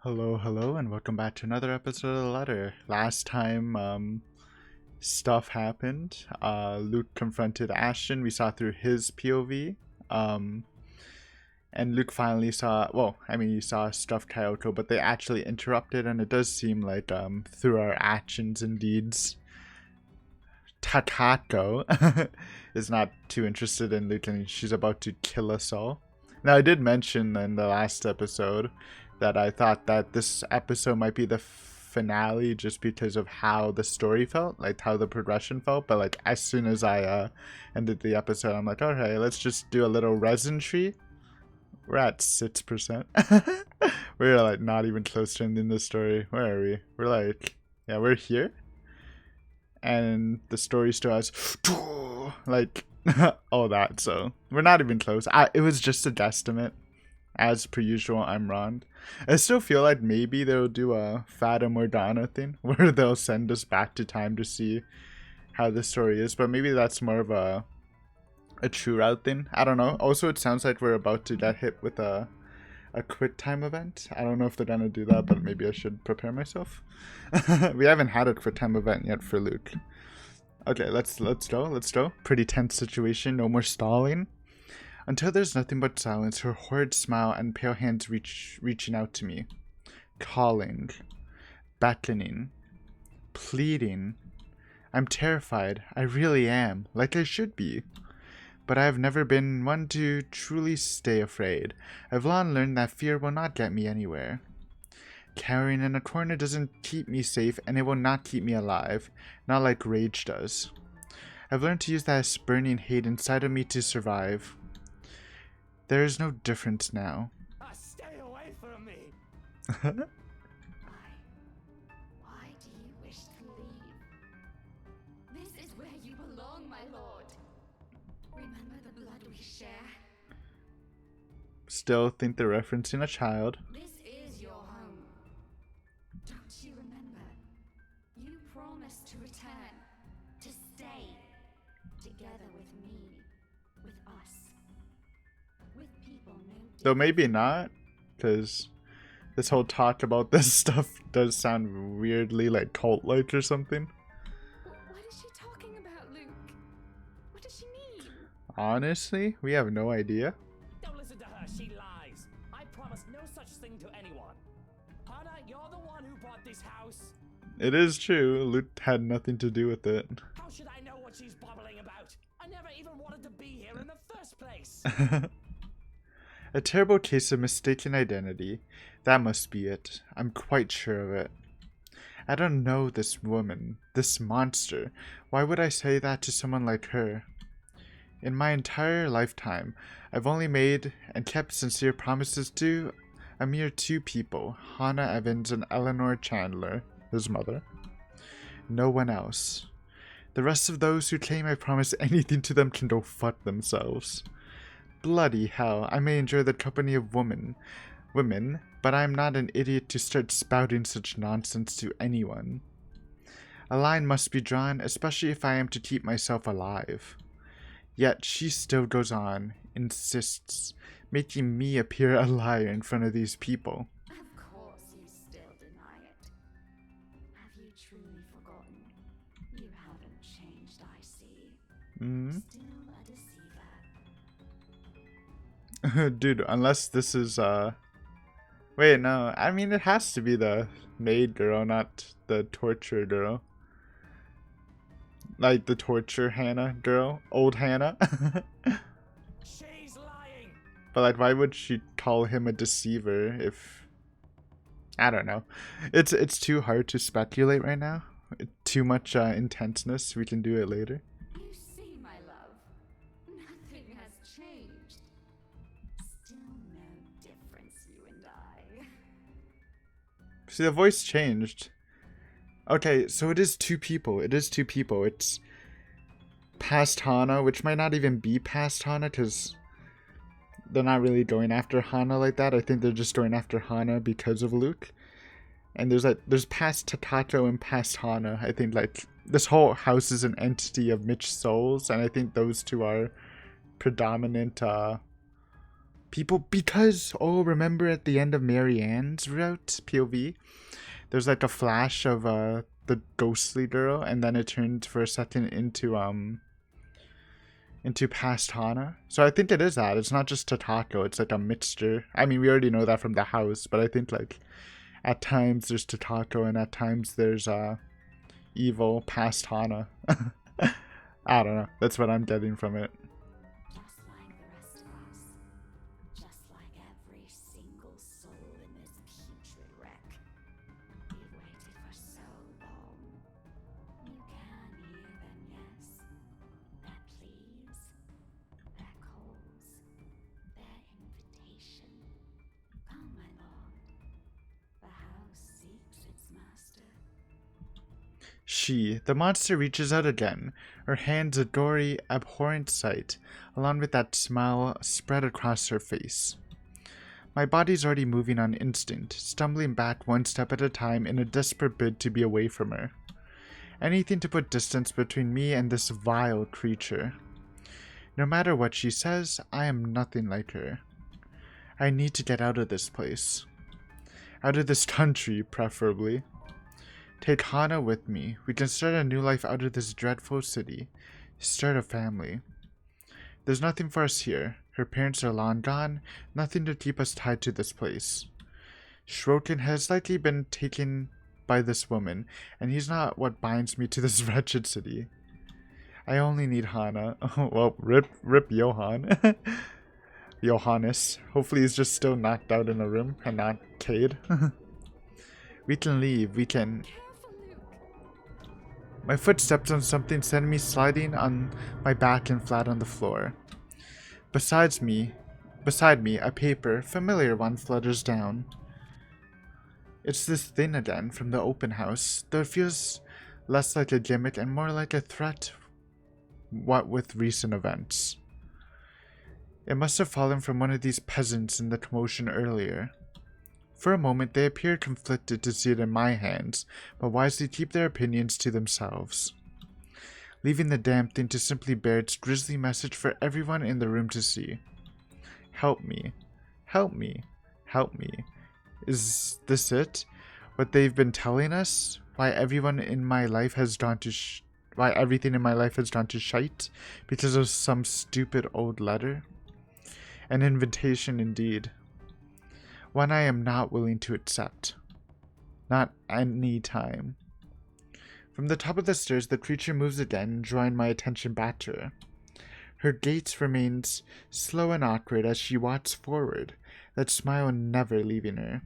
Hello, and welcome back to another episode of The Letter. Last time, stuff happened. Luke confronted Ashton. We saw through his POV. Um, and Luke finally saw, he saw stuffed Kyoko, but they actually interrupted, and it does seem like, through our actions and deeds, Takako is not too interested in Luke, and she's about to kill us all. Now, I did mention in the last episode that I thought that this episode might be the finale just because of how the story felt, like how the progression felt. But like as soon as I ended the episode, I'm like, okay, let's just do a little resin tree. We're at 6%. We're like not even close to ending the story. Where are we? We're like, yeah, we're here. And the story still has like all that, so we're not even close. It was just a guesstimate. As per usual, I'm wrong. I still feel like maybe they'll do a Fata Morgana thing where they'll send us back to time to see how the story is, but maybe that's more of a true route thing. I don't know. Also, it sounds like we're about to get hit with a quick time event. I don't know if they're gonna do that, but maybe I should prepare myself. We haven't had a quick time event yet for Luke. Okay, let's go. Pretty tense situation. No more stalling. Until there's nothing but silence, her horrid smile and pale hands reaching out to me. Calling. Beckoning. Pleading. I'm terrified. I really am. Like I should be. But I have never been one to truly stay afraid. I've long learned that fear will not get me anywhere. Cowering in a corner doesn't keep me safe, and it will not keep me alive. Not like rage does. I've learned to use that burning hate inside of me to survive. There is no difference now. Stay away from me! Why do you wish to leave? This is where you belong, my lord. Remember the blood we share? Still think they're referencing a child. This is your home. Don't you remember? You promised to return, to stay, together with me, with us. With people no Though maybe not, because this whole talk about this stuff does sound weirdly like cult-like or something. What is she talking about, Luke? What does she mean? Honestly, we have no idea. Don't listen to her, she lies. I promised no such thing to anyone. Hana, you're the one who bought this house. It is true, Luke had nothing to do with it. How should I know what she's babbling about? I never even wanted to be here in the first place. A terrible case of mistaken identity. That must be it. I'm quite sure of it. I don't know this woman, this monster. Why would I say that to someone like her? In my entire lifetime, I've only made and kept sincere promises to a mere two people, Hannah Evans and Eleanor Chandler, his mother. No one else. The rest of those who claim I promised anything to them can go fuck themselves. Bloody hell, I may enjoy the company of women, but I am not an idiot to start spouting such nonsense to anyone. A line must be drawn, especially if I am to keep myself alive. Yet she still goes on, insists, making me appear a liar in front of these people. Of course you still deny it. Have you truly forgotten? You haven't changed, I see. Still a deceiver. Dude, unless this is, wait, no, I mean, it has to be the maid girl, not the torture girl. Like the torture Hannah girl, old Hannah. She's lying. But like, why would she call him a deceiver if... I don't know. It's too hard to speculate right now. Too much intenseness. We can do it later. You see, my love, nothing has changed. Still no difference, you and I. See, the voice changed. Okay, so it is two people. It's past Hana, which might not even be past Hana, because they're not really going after Hana like that. I think they're just going after Hana because of Luke. And there's past Takato and past Hana. I think like this whole house is an entity of Mitch souls, and I think those two are predominant people, because, oh, remember at the end of Marianne's route, POV, there's like a flash of the ghostly girl, and then it turned for a second into past Hana. So I think it is that. It's not just Tatako, it's like a mixture. I mean, we already know that from the house, but I think like at times there's Tatako and at times there's evil past Hana. I don't know. That's what I'm getting from it. Just like the rest of us. Just like every single soul in this putrid wreck. We've waited for so long. You can hear them, yes. Their pleas, their calls, their invitation. Come, my lord. The house seeks its master. The monster, reaches out again, her hands a gory, abhorrent sight, along with that smile spread across her face. My body's already moving on instinct, stumbling back one step at a time in a desperate bid to be away from her. Anything to put distance between me and this vile creature. No matter what she says, I am nothing like her. I need to get out of this place. Out of this country, preferably. Take Hana with me. We can start a new life out of this dreadful city. Start a family. There's nothing for us here. Her parents are long gone. Nothing to keep us tied to this place. Shrokin has likely been taken by this woman, and he's not what binds me to this wretched city. I only need Hana. Oh, well, rip Johan. Johannes. Hopefully he's just still knocked out in a room and not Cade. We can leave. We can... My foot stepped on something, sending me sliding on my back and flat on the floor. Beside me, a paper, familiar one, flutters down. It's this thing again from the open house, though it feels less like a gimmick and more like a threat, what with recent events. It must have fallen from one of these peasants in the commotion earlier. For a moment, they appeared conflicted to see it in my hands, but wisely keep their opinions to themselves, leaving the damn thing to simply bear its grisly message for everyone in the room to see. Help me. Help me. Help me. Is this it? What they've been telling us? Why everyone in my life has gone to why everything in my life has gone to shite? Because of some stupid old letter? An invitation indeed. One I am not willing to accept. Not any time. From the top of the stairs, the creature moves again, drawing my attention back to her. Her gait remains slow and awkward as she walks forward, that smile never leaving her.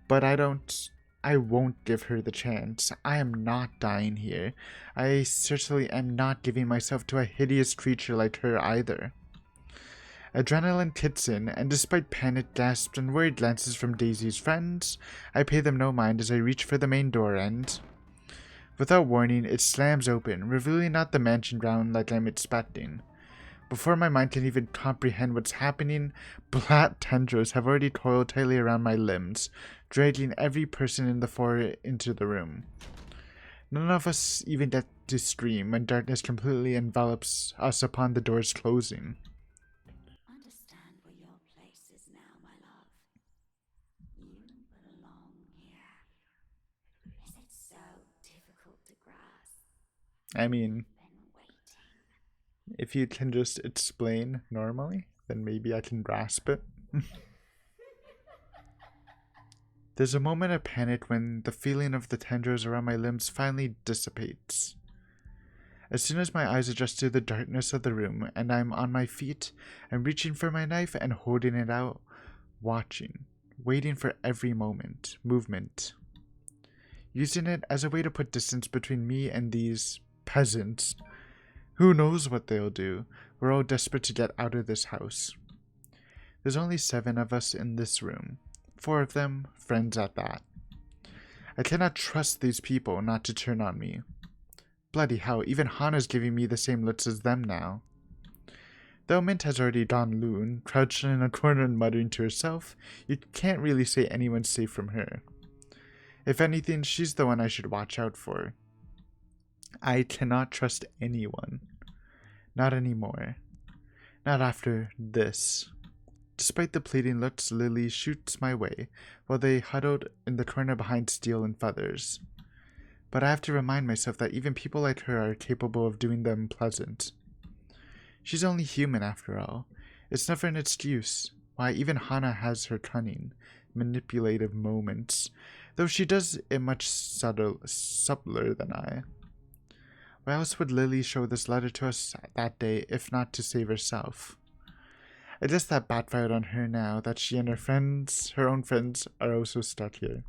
But I won't give her the chance. I am not dying here. I certainly am not giving myself to a hideous creature like her either. Adrenaline kicks in, and despite panicked gasps and worried glances from Daisy's friends, I pay them no mind as I reach for the main door and... Without warning, it slams open, revealing not the mansion ground like I'm expecting. Before my mind can even comprehend what's happening, black tendrils have already coiled tightly around my limbs, dragging every person in the floor into the room. None of us even get to scream when darkness completely envelops us upon the doors closing. Understand where your place is now, my love. You belong here. Is it so difficult to grasp? I mean, Been waiting. if you can just explain normally, then maybe I can grasp it. There's a moment of panic when the feeling of the tendrils around my limbs finally dissipates. As soon as my eyes adjust to the darkness of the room and I'm on my feet, I'm reaching for my knife and holding it out, watching, waiting for every movement, using it as a way to put distance between me and these peasants. Who knows what they'll do? We're all desperate to get out of this house. There's only 7 of us in this room. 4 of them, friends at that. I cannot trust these people not to turn on me. Bloody hell, even Hana's giving me the same looks as them now. Though Mint has already gone loon, crouched in a corner and muttering to herself, you can't really say anyone's safe from her. If anything, she's the one I should watch out for. I cannot trust anyone. Not anymore. Not after this. Despite the pleading looks Lily shoots my way, while they huddled in the corner behind Steel and Feathers. But I have to remind myself that even people like her are capable of doing the unpleasant. She's only human after all. It's never an excuse. Why, even Hana has her cunning, manipulative moments, though she does it much subtler than I. Why else would Lily show this letter to us that day, if not to save herself? I guess that backfired on her now that she and her own friends, are also stuck here.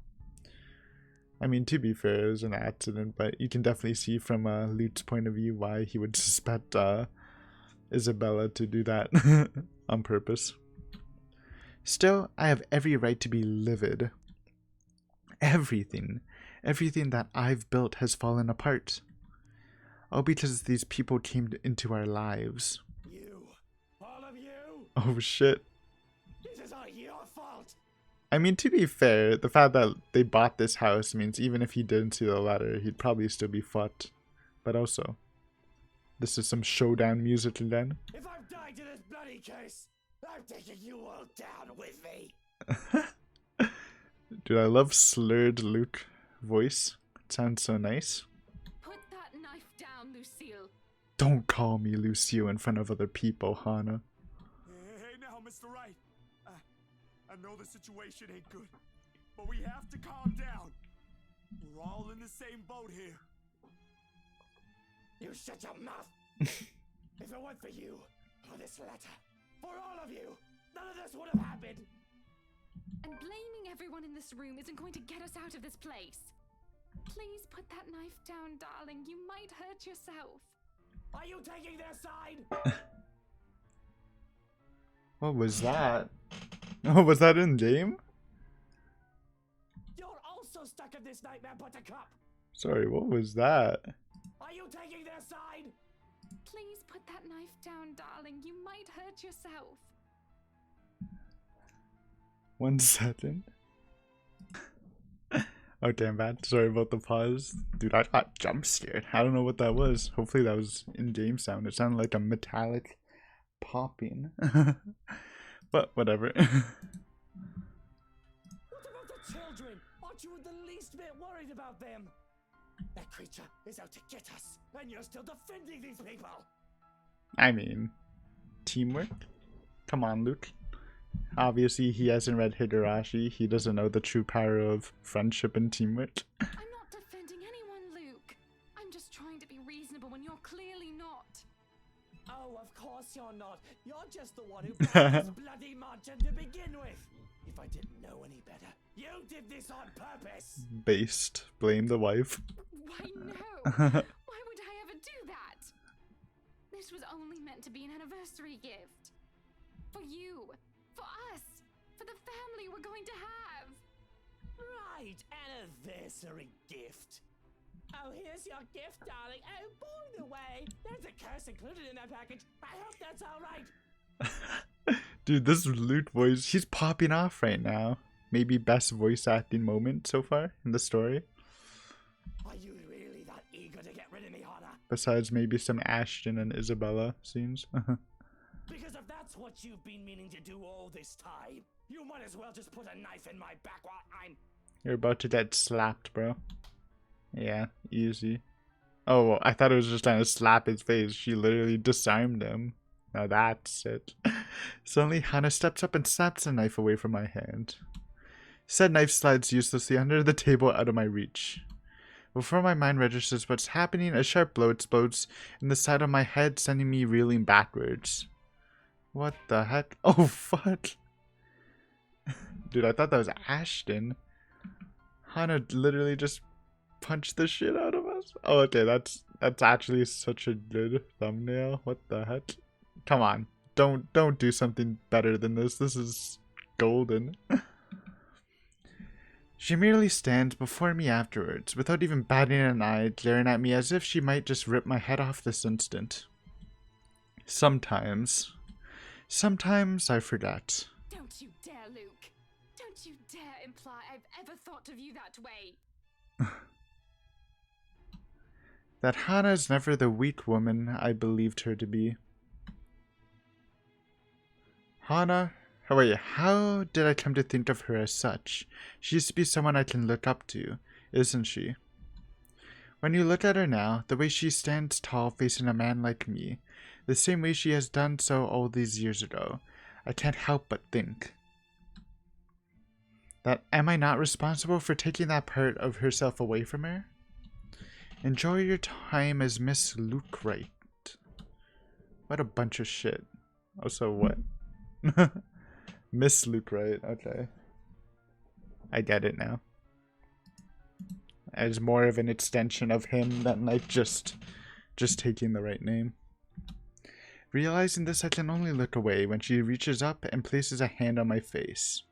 I mean, to be fair, it was an accident, but you can definitely see from Lute's point of view why he would suspect Isabella to do that on purpose. Still, I have every right to be livid. Everything that I've built has fallen apart. All because these people came into our lives. You, all of you. Oh shit. This is all your fault. I mean, to be fair, the fact that they bought this house means even if he didn't see the letter, he'd probably still be fucked. But also, this is some showdown music again. If I'm dying to this bloody case, I'm taking you all down with me. Dude, I love slurred Luke voice. It sounds so nice. Put that knife down, Lucille. Don't call me Lucio in front of other people, Hana. Hey now, Mr. Wright. I know the situation ain't good, but we have to calm down. We're all in the same boat here. You shut your mouth. If it weren't for you, for this letter, for all of you, none of this would have happened. And blaming everyone in this room isn't going to get us out of this place. Please put that knife down, darling. You might hurt yourself. Are you taking their side? What was that? Oh, was that in game? You're also stuck in this nightmare, Buttercup. Sorry, what was that? Are you taking their side? Please put that knife down, darling. You might hurt yourself. 1 second. Okay, I'm bad. Sorry about the pause. Dude, I got jump scared. I don't know what that was. Hopefully that was in-game sound. It sounded like a metallic popping. But whatever. What about the children? Aren't you the least bit worried about them? That creature is out to get us, and you're still defending these people. I mean, teamwork? Come on, Luke. Obviously, he hasn't read Higurashi. He doesn't know the true power of friendship and teamwork. I'm not defending anyone, Luke. I'm just trying to be reasonable when you're clearly not. Oh, of course you're not. You're just the one who brought this bloody margin to begin with. If I didn't know any better, you did this on purpose. Based. Blame the wife. Why no? Why would I ever do that? This was only meant to be an anniversary gift. For you. For us. For the family we're going to have. Right, anniversary gift. Oh, here's your gift, darling. Oh, by the way, there's a curse included in that package. I hope that's all right. Dude, this Lute voice, he's popping off right now. Maybe best voice acting moment so far in the story. Are you really that eager to get rid of me, Hana? Besides maybe some Ashton and Isabella scenes. Because if that's what you've been meaning to do all this time, you might as well just put a knife in my back while I'm... You're about to get slapped, bro. Yeah, easy. Oh, well, I thought it was just trying to slap his face. She literally disarmed him. Now that's it. Suddenly, Hana steps up and slaps the knife away from my hand. Said knife slides uselessly under the table out of my reach. Before my mind registers what's happening, a sharp blow explodes in the side of my head, sending me reeling backwards. What the heck? Oh, fuck. Dude, I thought that was Ashton. Hana literally just punched the shit out of us. Oh, okay, that's actually such a good thumbnail. What the heck? Come on. Don't do something better than this. This is golden. She merely stands before me afterwards, without even batting an eye, glaring at me as if she might just rip my head off this instant. Sometimes I forget. Don't you dare, Luke. Don't you dare imply I've ever thought of you that way. That Hana is never the weak woman I believed her to be. Hana, Oh wait, how did I come to think of her as such? She used to be someone I can look up to, isn't she? When you look at her now, the way she stands tall facing a man like me, the same way she has done so all these years ago, I can't help but think that am I not responsible for taking that part of herself away from her? Enjoy your time as Miss Luke Wright. What a bunch of shit. Also, what? Miss Luke Wright, okay. I get it now. As more of an extension of him than like just taking the right name. Realizing this, I can only look away when she reaches up and places a hand on my face.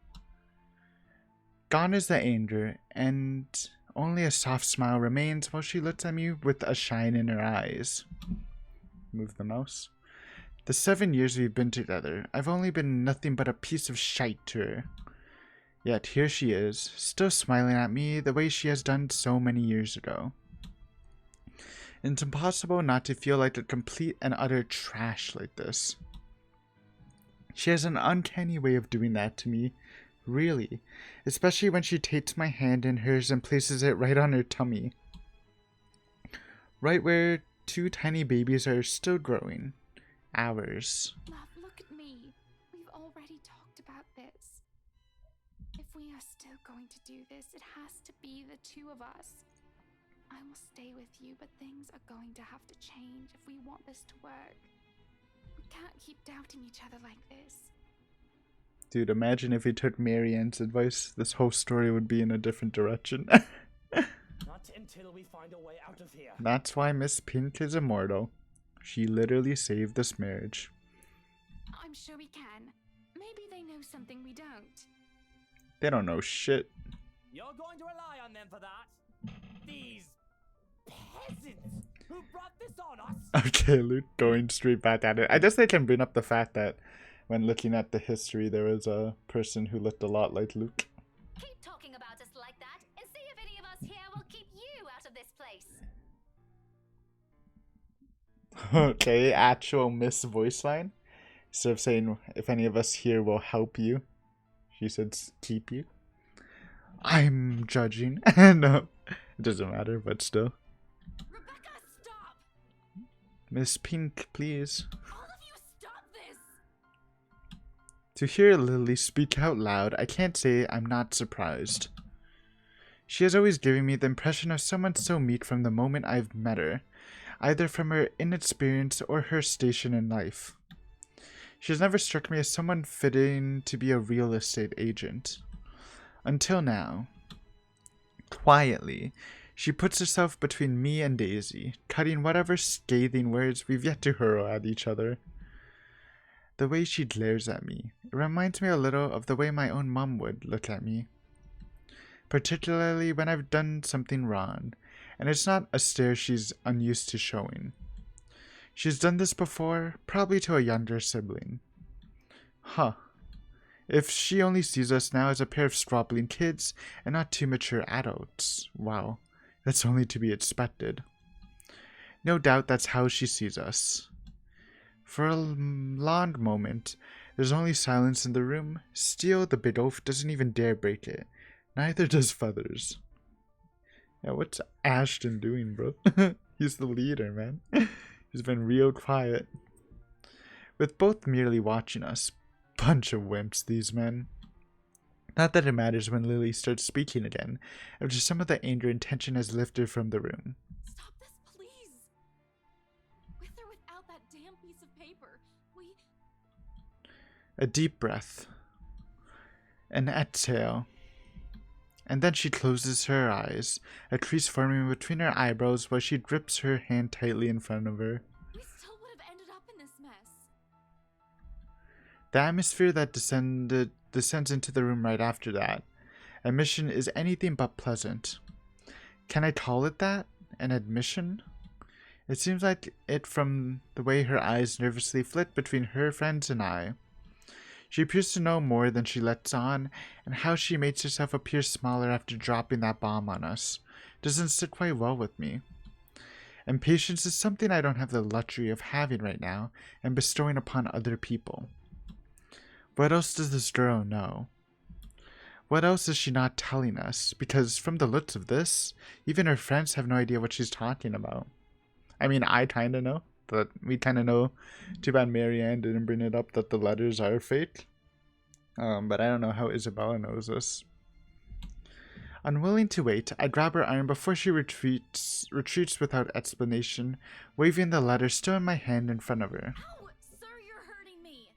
Gone is the anger, and only a soft smile remains while she looks at me with a shine in her eyes. Move the mouse. The 7 years we've been together, I've only been nothing but a piece of shite to her. Yet here she is, still smiling at me the way she has done so many years ago. It's impossible not to feel like a complete and utter trash like this. She has an uncanny way of doing that to me, really, especially when she takes my hand in hers and places it right on her tummy. Right where 2 tiny babies are still growing. Ours. Love, look at me. We've already talked about this. If we are still going to do this, it has to be the 2 of us. I will stay with you, but things are going to have to change if we want this to work. We can't keep doubting each other like this. Dude, imagine if we took Marianne's advice. This whole story would be in a different direction. Not until we find a way out of here. That's why Miss Pink is immortal. She literally saved this marriage. I'm sure we can. Maybe they know something we don't. They don't know shit. You're going to rely on them for that? These peasants who brought this on us? Okay, Luke going straight back at it. I guess they can bring up the fact that when looking at the history, there was a person who looked a lot like Luke. Keep talking about us like that and see if any of us here will keep you out of this place. Okay, actual Miss voice line. Instead of saying, if any of us here will help you, she said, keep you. I'm judging. No, it doesn't matter, but still. Rebecca, stop! Miss Pink, please. All of you, stop this! To hear Lily speak out loud, I can't say I'm not surprised. She has always given me the impression of someone so meek from the moment I've met her, either from her inexperience or her station in life. She has never struck me as someone fitting to be a real estate agent. Until now. Quietly, she puts herself between me and Daisy, cutting whatever scathing words we've yet to hurl at each other. The way she glares at me, it reminds me a little of the way my own mom would look at me. Particularly when I've done something wrong, and it's not a stare she's unused to showing. She's done this before, probably to a younger sibling. Huh. If she only sees us now as a pair of struggling kids and not two mature adults, wow, that's only to be expected. No doubt that's how she sees us. For a long moment, there's only silence in the room. Still, the big oaf doesn't even dare break it. Neither does Feathers. Yeah, what's Ashton doing, bro? He's the leader, man. He's been real quiet. With both merely watching us. Bunch of wimps, these men. Not that it matters when Lily starts speaking again, after some of the anger and tension has lifted from the room. Stop this, please! With or without that damn piece of paper, we... A deep breath. An exhale. And then she closes her eyes, a crease forming between her eyebrows while she grips her hand tightly in front of her. We still would have ended up in this mess. The atmosphere that descends into the room right after that. Admission is anything but pleasant. Can I call it that? An admission? It seems like it from the way her eyes nervously flit between her friends and I. She appears to know more than she lets on, and how she makes herself appear smaller after dropping that bomb on us doesn't sit quite well with me. And patience is something I don't have the luxury of having right now and bestowing upon other people. What else does this girl know? What else is she not telling us? Because from the looks of this, even her friends have no idea what she's talking about. I mean, I kind of know. But we kind of know. Too bad Marianne didn't bring it up that the letters are fake. But I don't know how Isabella knows this. Unwilling to wait, I grab her arm before she retreats without explanation, waving the letter still in my hand in front of her. Ow! Sir, you're hurting me!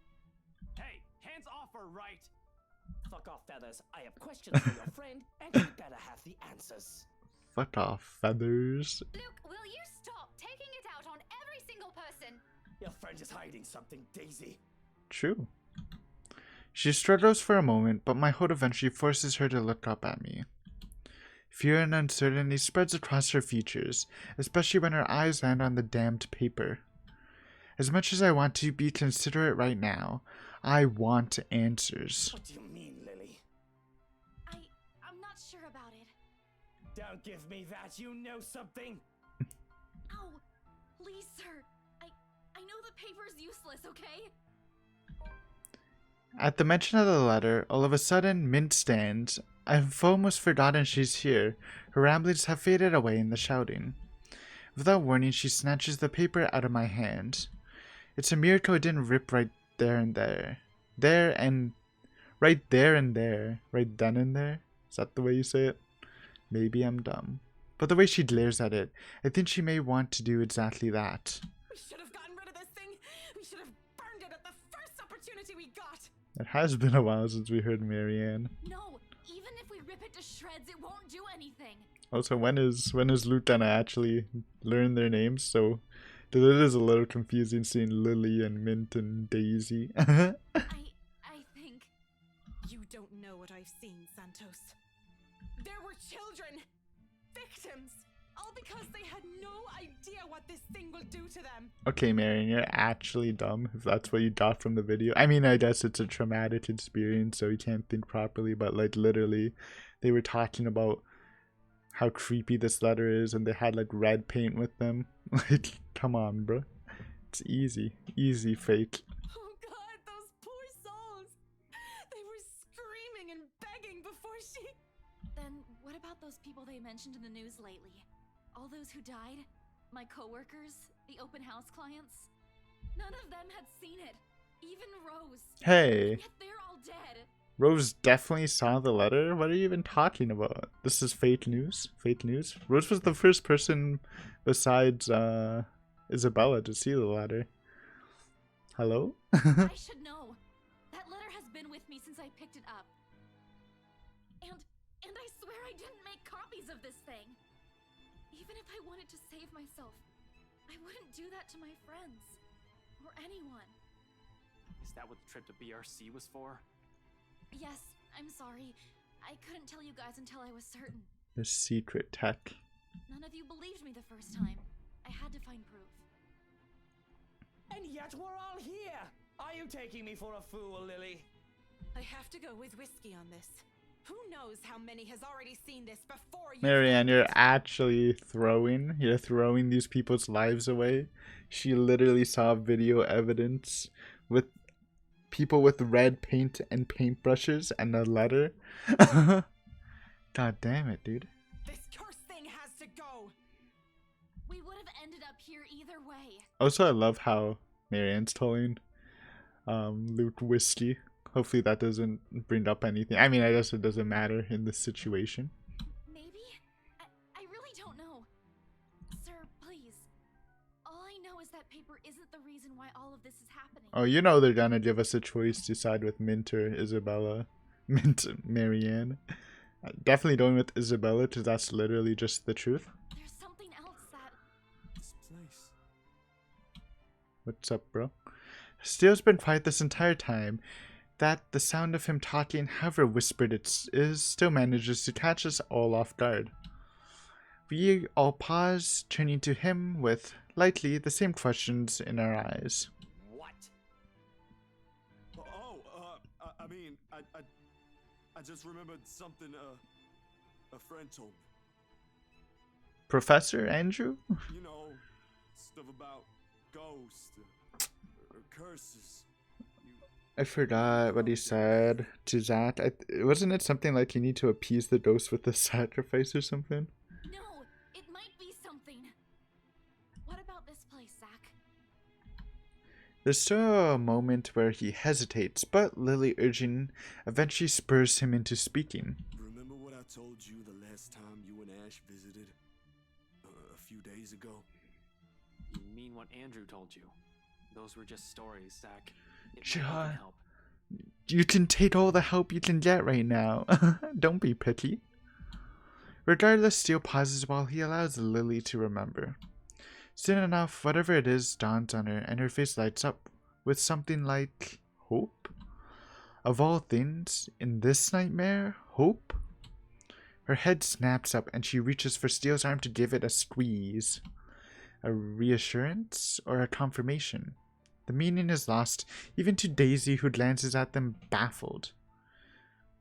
Hey, hands off her, right? Fuck off, Feathers. I have questions for your friend, and you better have the answers. Fuck off, Feathers. Luke, will you stop taking it out on every single person? Your friend is hiding something, Daisy. True. She struggles for a moment, but my hold eventually forces her to look up at me. Fear and uncertainty spreads across her features, especially when her eyes land on the damned paper. As much as I want to be considerate right now, I want answers. What do you mean, Lily? I'm not sure about it. Don't give me that. You know something. Ow! Please, sir. I know the paper's useless, okay? At the mention of the letter, all of a sudden, Mint stands. I've almost forgotten she's here. Her ramblings have faded away in the shouting. Without warning, she snatches the paper out of my hand. It's a miracle it didn't rip right there and there. Right then and there? Is that the way you say it? Maybe I'm dumb. But the way she glares at it, I think she may want to do exactly that. We should have gotten rid of this thing. We should have burned it at the first opportunity we got. It has been a while since we heard Marianne. No, even if we rip it to shreds, it won't do anything. Also, when is Luke gonna actually learn their names? So, it is a little confusing seeing Lily and Mint and Daisy. I think... You don't know what I've seen, Santos. There were children! Victims! All because they had no idea what this thing will do to them! Okay, Marion, you're actually dumb if that's what you got from the video. I mean, I guess it's a traumatic experience, so you can't think properly, but like literally, they were talking about how creepy this letter is, and they had like red paint with them. Like, come on, bro. It's easy. Easy fake. Oh god, those poor souls! They were screaming and begging before she... Then what about those people they mentioned in the news lately? All those who died? My coworkers? The open house clients? None of them had seen it. Even Rose. Hey, Yet they're all dead. Rose definitely saw the letter? What are you even talking about? This is fake news? Fake news? Rose was the first person besides Isabella to see the letter. Hello? I should know. That letter has been with me since I picked it up. And I swear I didn't make copies of this thing. Even if I wanted to save myself, I wouldn't do that to my friends. Or anyone. Is that what the trip to BRC was for? Yes, I'm sorry. I couldn't tell you guys until I was certain. The secret tech. None of you believed me the first time. I had to find proof. And yet we're all here. Are you taking me for a fool, Lily? I have to go with whiskey on this. Who knows how many has already seen this before you... Marianne, you're actually throwing these people's lives away. She literally saw video evidence with people with red paint and paintbrushes and a letter. God damn it, dude. This cursed thing has to go! We would have ended up here either way. Also, I love how Marianne's telling Luke whiskey. Hopefully that doesn't bring up anything. I mean, I guess it doesn't matter in this situation. Maybe? I really don't know. Sir, please. All I know is that paper isn't the reason why all of this is happening. Oh, you know they're gonna give us a choice to side with Mint or Isabella. Mint, Marianne. Definitely going with Isabella, because that's literally just the truth. There's something else that... This place. What's up, bro? Steele's been quiet this entire time. That the sound of him talking, however whispered it is, still manages to catch us all off guard. We all pause, turning to him with, likely, the same questions in our eyes. What? I mean, I just remembered something a friend told me. Professor Andrew? You know, stuff about ghosts, or curses. I forgot what he said to Zach. Wasn't it something like you need to appease the ghost with a sacrifice or something? No, it might be something. What about this place, Zach? There's still a moment where he hesitates, but Lily urging eventually spurs him into speaking. Remember what I told you the last time you and Ash visited? A few days ago? You mean what Andrew told you? Those were just stories, Zach. It might John. even help. You can take all the help you can get right now. Don't be picky. Regardless, Steele pauses while he allows Lily to remember. Soon enough, whatever it is dawns on her, and her face lights up with something like hope. Of all things, in this nightmare, hope? Her head snaps up and she reaches for Steele's arm to give it a squeeze. A reassurance or a confirmation? The meaning is lost, even to Daisy, who glances at them baffled.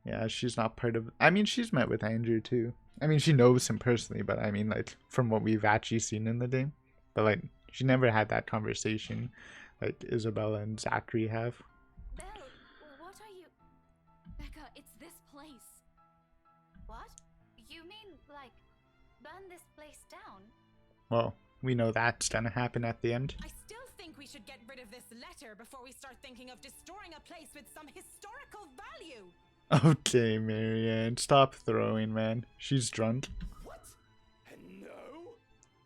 Yeah, she's not part of... I mean, she's met with Andrew too. I mean, she knows him personally, but I mean, like, from what we've actually seen in the game. But, like, she never had that conversation like Isabella and Zachary have. Belle, what are you... Becca, it's this place. What? You mean, like, burn this place down? Well, we know that's gonna happen at the end. I still think we should get rid of this letter before we start thinking of destroying a place with some historical value. Okay, Marianne, stop throwing, man. She's drunk. What? No?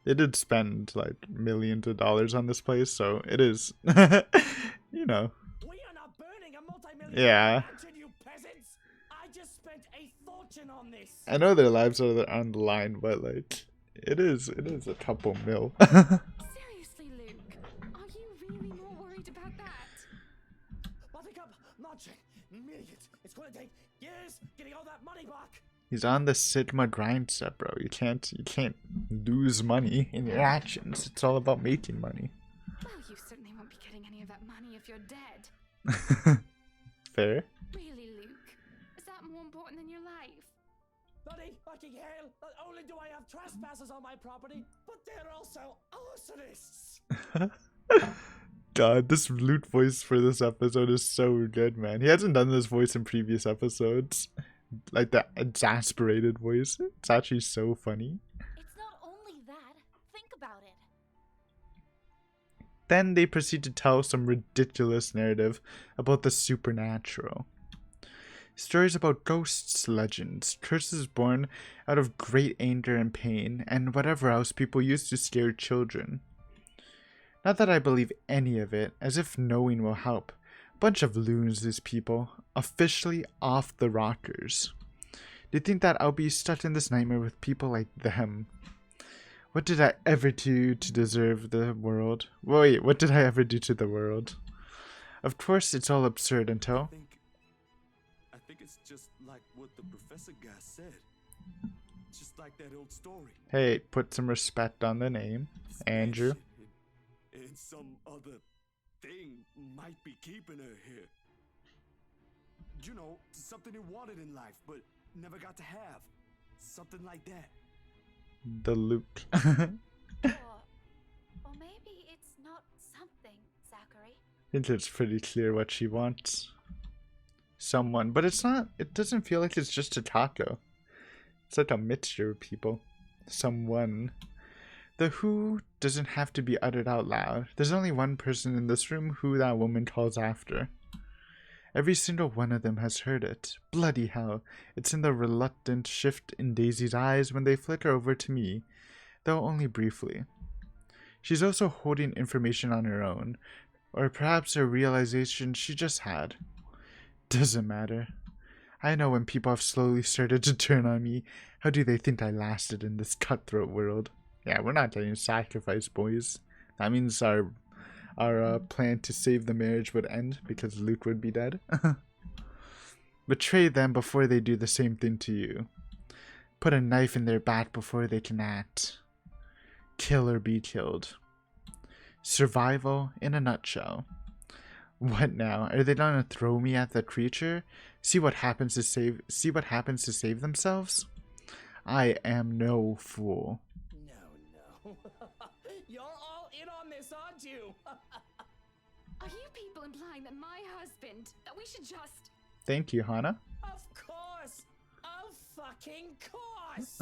They did spend, like, millions of dollars on this place, so it is, you know. We are not burning a multi-million Yeah. mansion, you peasants! I just spent a fortune on this! I know their lives are on the line, but, like, it is a couple mil. Seriously, Luke, are you really more worried about that? Buttercup, marching, millions. It's gonna take years getting all that money back. He's on the Sigma grind set, bro. You can't lose money in your actions. It's all about making money. Well, you certainly won't be getting any of that money if you're dead. Fair. Really, Luke? Is that more important than your life? Bloody fucking hell! Not only do I have trespassers on my property, but they're also arsonists! God, this Lute voice for this episode is so good, man. He hasn't done this voice in previous episodes. Like that exasperated voice. It's actually so funny. It's not only that. Think about it. Then they proceed to tell some ridiculous narrative about the supernatural. Stories about ghosts, legends, curses born out of great anger and pain, and whatever else people use to scare children. Not that I believe any of it, as if knowing will help. Bunch of loons, these people. Officially off the rockers. They think that I'll be stuck in this nightmare with people like them. What did I ever do to deserve the world? Wait, what did I ever do to the world? Of course, it's all absurd until... I think it's just like what the professor guy said. Just like that old story. Hey, put some respect on the name. Andrew. And some other thing might be keeping her here. You know, something he wanted in life, but never got to have. Something like that. The Luke. Or maybe it's not something, Zachary. I think it's pretty clear what she wants. Someone, but it's not, it doesn't feel like it's just a taco. It's like a mixture of people. Someone. The who doesn't have to be uttered out loud. There's only one person in this room who that woman calls after. Every single one of them has heard it. Bloody hell. It's in the reluctant shift in Daisy's eyes when they flicker over to me, though only briefly. She's also holding information on her own, or perhaps a realization she just had. Doesn't matter. I know when people have slowly started to turn on me, how do they think I lasted in this cutthroat world? Yeah, we're not getting sacrificed, boys. That means our plan to save the marriage would end because Luke would be dead. Betray them before they do the same thing to you. Put a knife in their back before they can act. Kill or be killed. Survival in a nutshell. What now? Are they gonna throw me at the creature? See what happens to save themselves? I am no fool. No. You're all in on this, aren't you? Are you people implying that my husband, that we should just... Thank you, Hana. Of course. Of fucking course.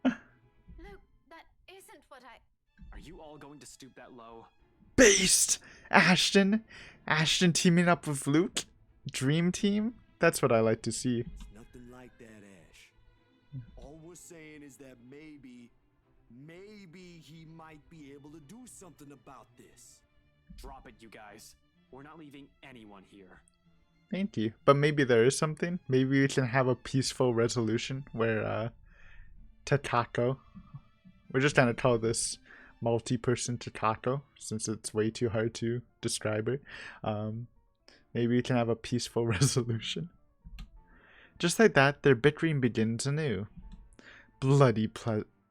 Luke, that isn't what I... Are you all going to stoop that low? Based! Ashton teaming up with Luke? Dream team? That's what I like to see. Nothing like that, Ash. All we're saying is that maybe he might be able to do something about this. Drop it, you guys. We're not leaving anyone here. Thank you. But maybe there is something. Maybe we can have a peaceful resolution where Takako, we're just gonna call this multi-person Takako since it's way too hard to describe her. Maybe we can have a peaceful resolution. Just like that, their bickering begins anew. Bloody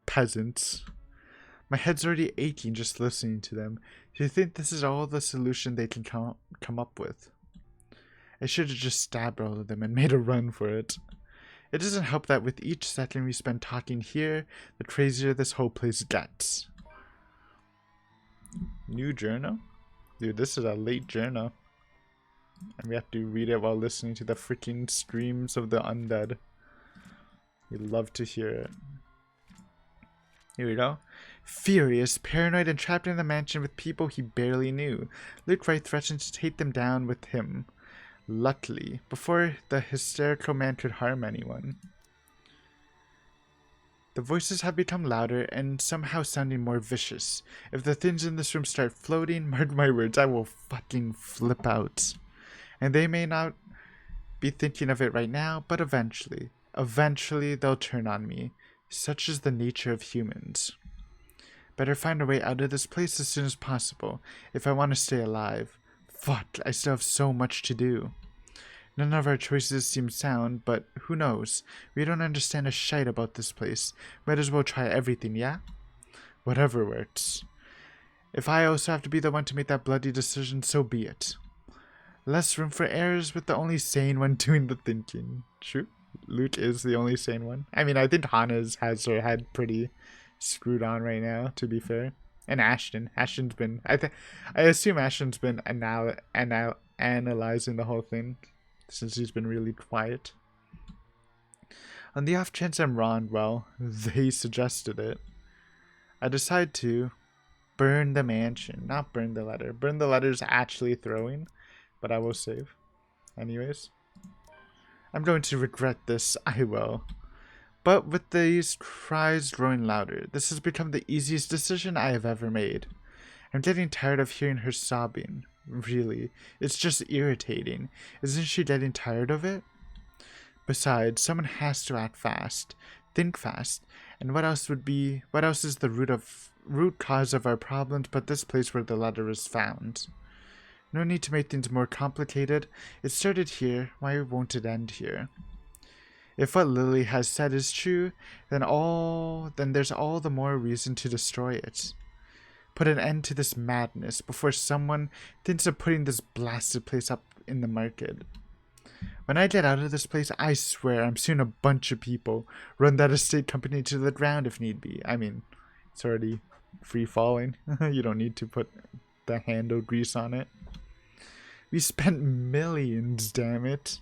peasants. My head's already aching just listening to them. Do you think this is all the solution they can come up with? I should have just stabbed all of them and made a run for it. It doesn't help that with each second we spend talking here, the crazier this whole place gets. New journal? Dude, this is a late journal. And we have to read it while listening to the freaking screams of the undead. We love to hear it. Here we go. Furious, paranoid, and trapped in the mansion with people he barely knew, Luke Wright threatened to take them down with him. Luckily, before the hysterical man could harm anyone. The voices have become louder and somehow sounding more vicious. If the things in this room start floating, mark my words, I will fucking flip out. And they may not be thinking of it right now, but eventually they'll turn on me. Such is the nature of humans. Better find a way out of this place as soon as possible, if I want to stay alive. Fuck, I still have so much to do. None of our choices seem sound, but who knows? We don't understand a shite about this place. Might as well try everything, yeah? Whatever works. If I also have to be the one to make that bloody decision, so be it. Less room for errors with the only sane one doing the thinking. True. Luke is the only sane one. I mean, I think Hana's has her head pretty screwed on right now, to be fair. And Ashton's been... I assume Ashton's been analyzing the whole thing, since he's been really quiet. On the off chance I'm wrong, well, they suggested it. I decide to burn the mansion, not burn the letter. Burn the letter's actually throwing, but I will save. Anyways. I'm going to regret this, I will. But with these cries growing louder, this has become the easiest decision I have ever made. I'm getting tired of hearing her sobbing. Really, it's just irritating. Isn't she getting tired of it? Besides, someone has to act fast, think fast, and what else is the root cause of our problems but this place where the letter is found? No need to make things more complicated. It started here, why won't it end here? If what Lily has said is true, then there's all the more reason to destroy it. Put an end to this madness before someone thinks of putting this blasted place up in the market. When I get out of this place, I swear I'm seeing a bunch of people run that estate company to the ground if need be. I mean, it's already free falling. You don't need to put the handle grease on it. We spent millions, damn it.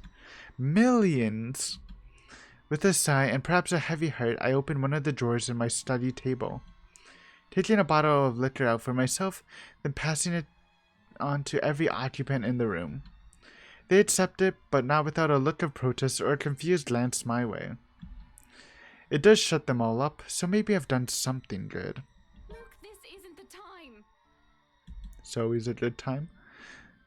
Millions! With a sigh and perhaps a heavy heart, I opened one of the drawers in my study table. Taking a bottle of liquor out for myself, then passing it on to every occupant in the room. They accept it, but not without a look of protest or a confused glance my way. It does shut them all up, so maybe I've done something good. Luke, this isn't the time. It's always a good time.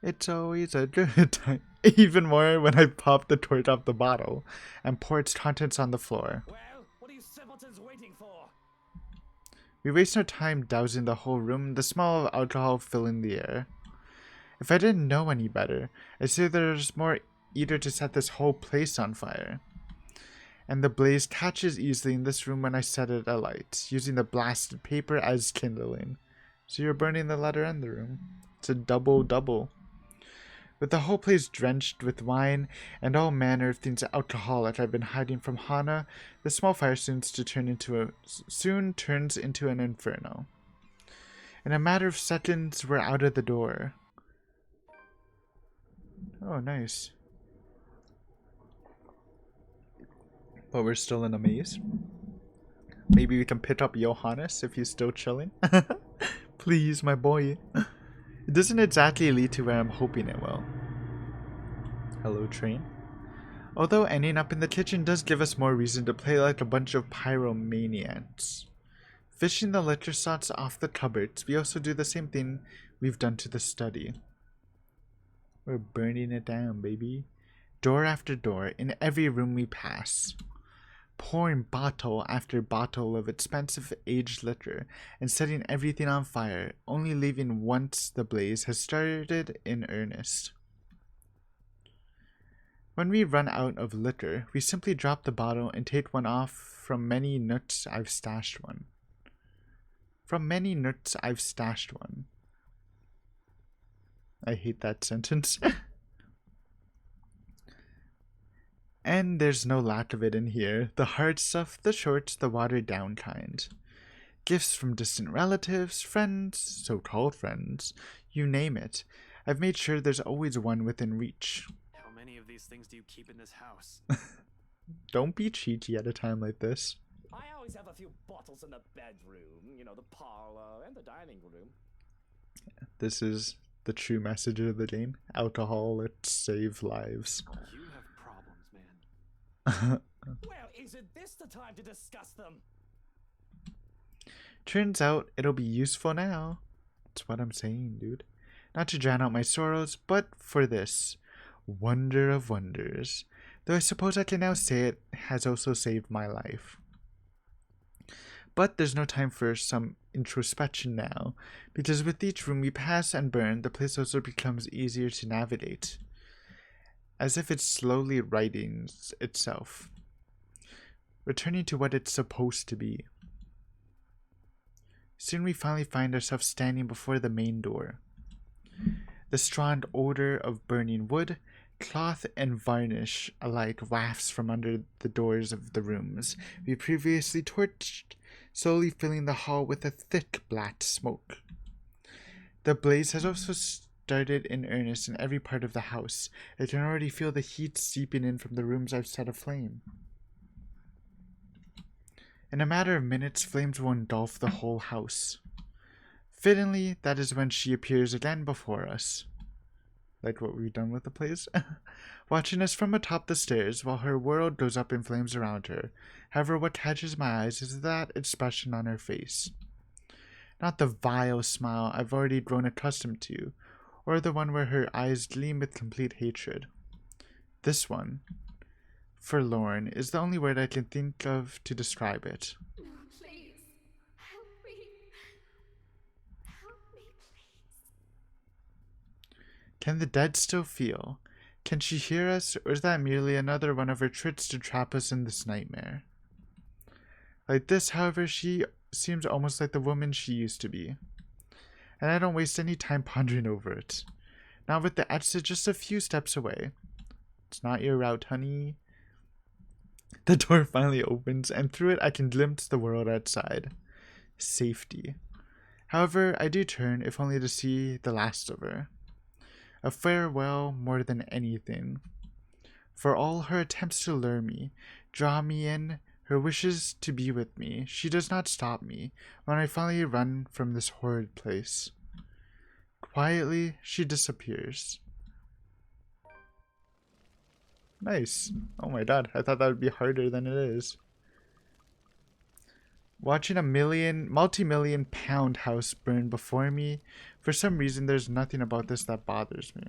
It's always a good time. Even more when I pop the torch off the bottle and pour its contents on the floor. Well, what are you simpletons waiting for? We waste no time dousing the whole room, the smell of alcohol filling the air. If I didn't know any better, I'd say there's more eager to set this whole place on fire. And the blaze catches easily in this room when I set it alight, using the blasted paper as kindling. So you're burning the letter and the room. It's a double-double. With the whole place drenched with wine and all manner of things alcoholic I've been hiding from Hana, the small fire soon turns into an inferno. In a matter of seconds, we're out of the door. Oh, nice. But we're still in a maze. Maybe we can pick up Johannes if he's still chilling. Please, my boy. It doesn't exactly lead to where I'm hoping it will. Hello, train. Although ending up in the kitchen does give us more reason to play like a bunch of pyromaniacs. Fishing the liquor shots off the cupboards, we also do the same thing we've done to the study. We're burning it down, baby. Door after door, in every room we pass. Pouring bottle after bottle of expensive aged liquor and setting everything on fire, only leaving once the blaze has started in earnest. When we run out of liquor, we simply drop the bottle and take one off from many nooks I've stashed one. From many nooks I've stashed one. I hate that sentence. And there's no lack of it in here. The hard stuff, the short, the watered down kind. Gifts from distant relatives, friends, so-called friends, you name it. I've made sure there's always one within reach. How many of these things do you keep in this house? Don't be cheeky at a time like this. I always have a few bottles in the bedroom, you know, the parlor and the dining room. This is the true message of the game. Alcohol, it saves lives. You have problems, man. Well, isn't this the time to discuss them? Turns out it'll be useful now. That's what I'm saying, dude. Not to drown out my sorrows, but for this. Wonder of wonders. Though I suppose I can now say it has also saved my life. But there's no time for some introspection now, because with each room we pass and burn, the place also becomes easier to navigate. As if it's slowly righting itself. Returning to what it's supposed to be. Soon we finally find ourselves standing before the main door. The strong odor of burning wood, cloth, and varnish alike wafts from under the doors of the rooms we previously torched, slowly filling the hall with a thick black smoke. The blaze has also started in earnest in every part of the house. I can already feel the heat seeping in from the rooms I've set aflame. In a matter of minutes, flames will engulf the whole house. Fittingly, that is when she appears again before us. Like what we've done with the place. Watching us from atop the stairs while her world goes up in flames around her. However, what catches my eyes is that expression on her face. Not the vile smile I've already grown accustomed to, or the one where her eyes gleam with complete hatred. This one, forlorn, is the only word I can think of to describe it. No, please. Help me. Help me, please. Can the dead still feel? Can she hear us, or is that merely another one of her tricks to trap us in this nightmare? Like this, however, she seems almost like the woman she used to be. And I don't waste any time pondering over it. Now with the exit just a few steps away. It's not your route, honey. The door finally opens, and through it I can glimpse the world outside. Safety. However, I do turn, if only to see the last of her. A farewell more than anything. For all her attempts to lure me, draw me in, her wishes to be with me, she does not stop me when I finally run from this horrid place. Quietly, she disappears. Nice. Oh my god, I thought that would be harder than it is. Watching a multi-million pound house burn before me, for some reason there's nothing about this that bothers me.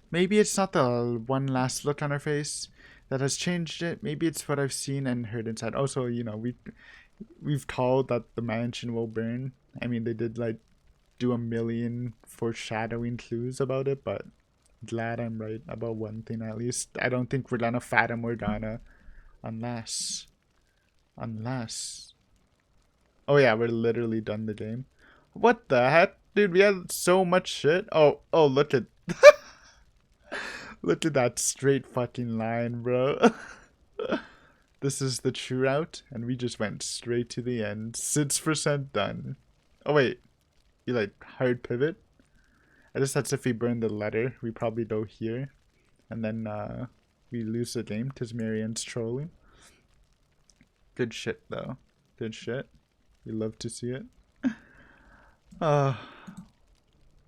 Maybe it's not the one last look on her face that has changed it. Maybe it's what I've seen and heard inside. Also, you know, we've called that the mansion will burn. I mean, they did like do a million foreshadowing clues about it, but glad I'm right about one thing at least. I don't think we're gonna Fata Morgana unless oh yeah, we're literally done the game. What the heck, dude? We had so much shit. Oh look at look at that straight fucking line, bro. this is the true route, and we just went straight to the end. 6% done. Oh wait, you like hard pivot? I guess that's if we burn the letter. We probably go here, and then we lose the game because Marianne's trolling. Good shit though. Good shit. We love to see it.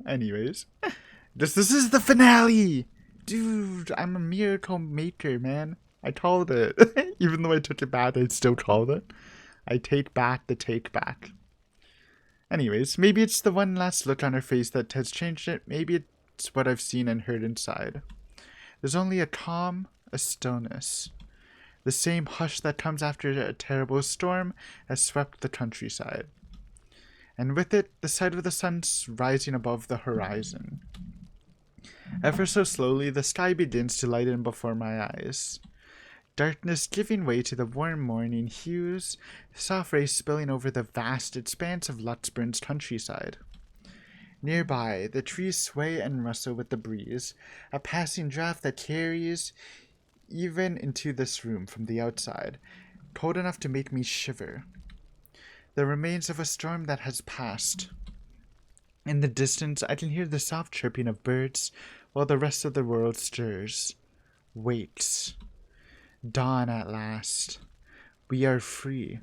Anyways, this is the finale, dude. I'm a miracle maker, man. I called it. Even though I took it back, I still called it. I take back the take back. Anyways, maybe it's the one last look on her face that has changed it. Maybe it's what I've seen and heard inside. There's only a calm, a stillness. The same hush that comes after a terrible storm has swept the countryside. And with it, the sight of the sun rising above the horizon. Ever so slowly, the sky begins to lighten before my eyes. Darkness giving way to the warm morning hues, soft rays spilling over the vast expanse of Lutzburn's countryside. Nearby, the trees sway and rustle with the breeze, a passing draft that carries even into this room from the outside, cold enough to make me shiver. The remains of a storm that has passed. In the distance, I can hear the soft chirping of birds, while the rest of the world stirs, waits. Dawn at last. We are free.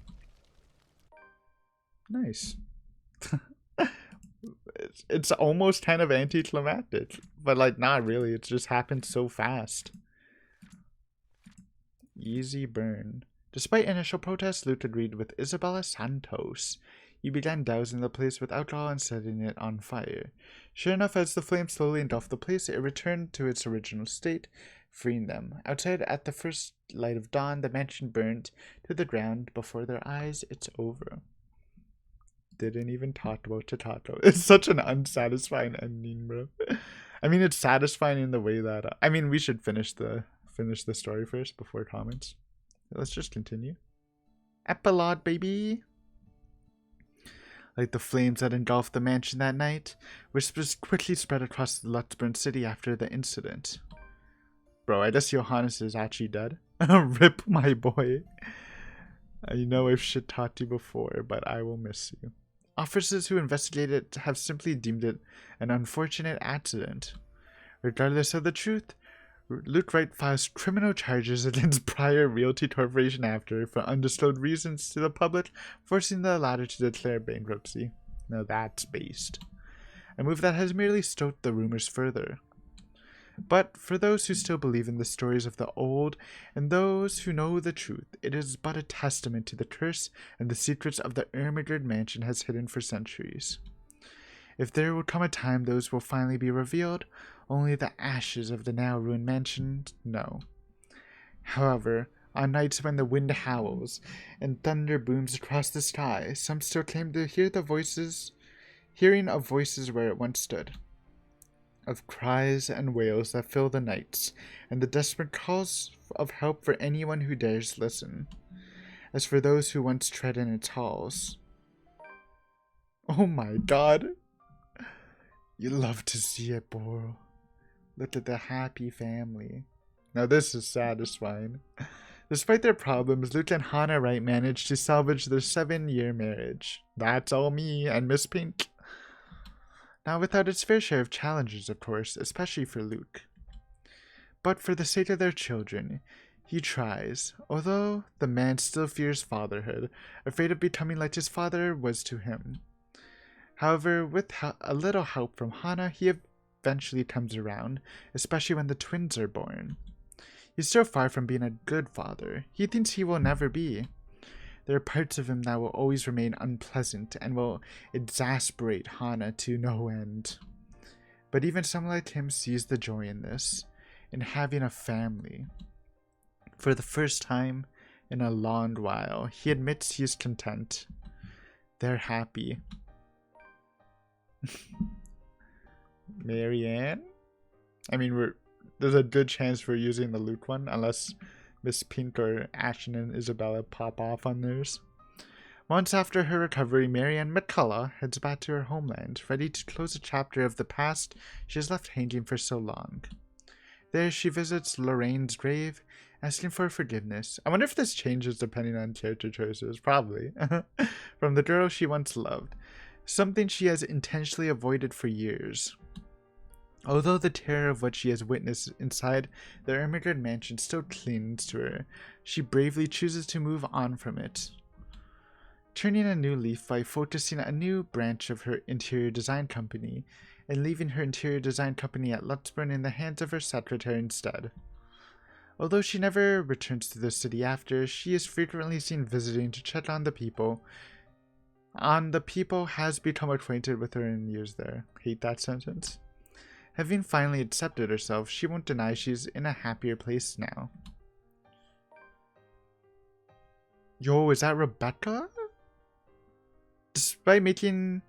Nice. It's almost kind of anticlimactic, but like not really. It just happened so fast. Easy burn. Despite initial protests, Luke agreed with Isabella Santos. He began dousing the place with alcohol and setting it on fire. Sure enough, as the flames slowly engulfed the place, it returned to its original state, freeing them. Outside, at the first light of dawn, the mansion burned to the ground before their eyes. It's over. Didn't even talk about Tatato. It's such an unsatisfying ending, bro. I mean, it's satisfying in the way that... I mean, we should finish the story first before comments. Let's just continue. Epilogue, baby! Like the flames that engulfed the mansion that night, whispers quickly spread across the Lutzburn city after the incident. Bro, I guess Johannes is actually dead. Rip, my boy. I know I've shit talked you before, but I will miss you. Officers who investigated it have simply deemed it an unfortunate accident. Regardless of the truth, Luke Wright files criminal charges against Prior Realty Corporation after for undisclosed reasons to the public, forcing the latter to declare bankruptcy. Now that's based. A move that has merely stoked the rumors further. But for those who still believe in the stories of the old and those who know the truth, it is but a testament to the curse and the secrets of the Ermagerd mansion has hidden for centuries. If there will come a time those will finally be revealed, only the ashes of the now ruined mansion know. However, on nights when the wind howls and thunder booms across the sky, some still claim to hear hearing of voices where it once stood. Of cries and wails that fill the nights, and the desperate calls of help for anyone who dares listen. As for those who once tread in its halls. Oh my god. You love to see it, Boro. Look at the happy family. Now this is satisfying. Despite their problems, Luke and Hannah Wright managed to salvage their 7-year marriage. That's all me and Miss Pink. Now without its fair share of challenges, of course, especially for Luke. But for the sake of their children, he tries, although the man still fears fatherhood, afraid of becoming like his father was to him. However, with a little help from Hannah, he eventually comes around, especially when the twins are born. He's still far from being a good father. He thinks he will never be. There are parts of him that will always remain unpleasant and will exasperate Hannah to no end. But even someone like him sees the joy in this, in having a family. For the first time in a long while, he admits he is content. They're happy. Marianne? I mean, there's a good chance we're using the Luke one, unless Miss Pink or Ashton and Isabella pop off on theirs. Months after her recovery, Marianne McCullough heads back to her homeland, ready to close a chapter of the past she has left hanging for so long. There she visits Lorraine's grave asking for forgiveness. I wonder if this changes depending on character choices. Probably. From the girl she once loved. Something she has intentionally avoided for years. Although the terror of what she has witnessed inside the Ermengarde mansion still clings to her, she bravely chooses to move on from it. Turning a new leaf by focusing a new branch of her interior design company and leaving her interior design company at Lutzburn in the hands of her secretary instead. Although she never returns to the city after, she is frequently seen visiting to check on the people. Has become acquainted with her in years there. Hate that sentence. Having finally accepted herself, she won't deny she's in a happier place now. Yo, is that Rebecca? Despite making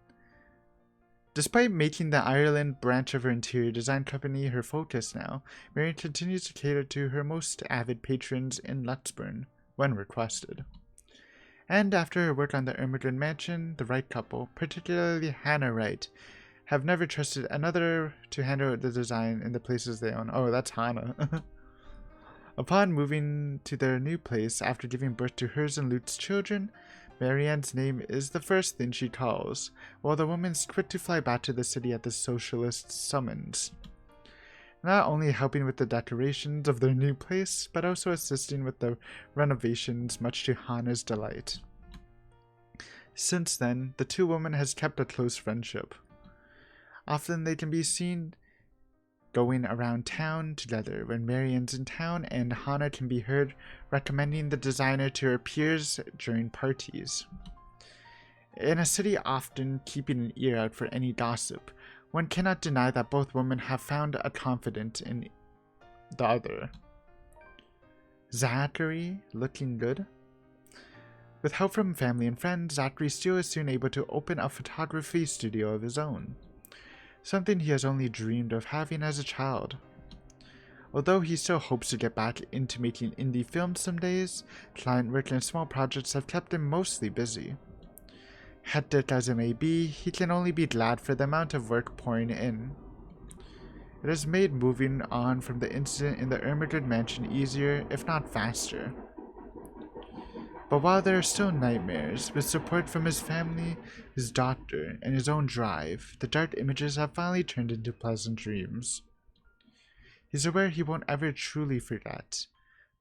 the Ireland branch of her interior design company her focus now, Marion continues to cater to her most avid patrons in Lutzburn when requested. And after her work on the Ermengarde mansion, the Wright couple, particularly Hannah Wright, have never trusted another to handle the design in the places they own. Oh, that's Hannah. Upon moving to their new place after giving birth to hers and Luke's children, Marianne's name is the first thing she calls, while the woman's quick to fly back to the city at the socialist's summons. Not only helping with the decorations of their new place, but also assisting with the renovations, much to Hannah's delight. Since then, the two women has kept a close friendship. Often they can be seen going around town together when Marianne's in town, and Hannah can be heard recommending the designer to her peers during parties. In a city often keeping an ear out for any gossip, one cannot deny that both women have found a confidant in the other. Zachary, looking good. With help from family and friends, Zachary still is soon able to open a photography studio of his own. Something he has only dreamed of having as a child. Although he still hopes to get back into making indie films some days, client work and small projects have kept him mostly busy. Hectic as it may be, he can only be glad for the amount of work pouring in. It has made moving on from the incident in the Ermengarde mansion easier, if not faster. But while there are still nightmares, with support from his family, his doctor, and his own drive, the dark images have finally turned into pleasant dreams. He's aware he won't ever truly forget,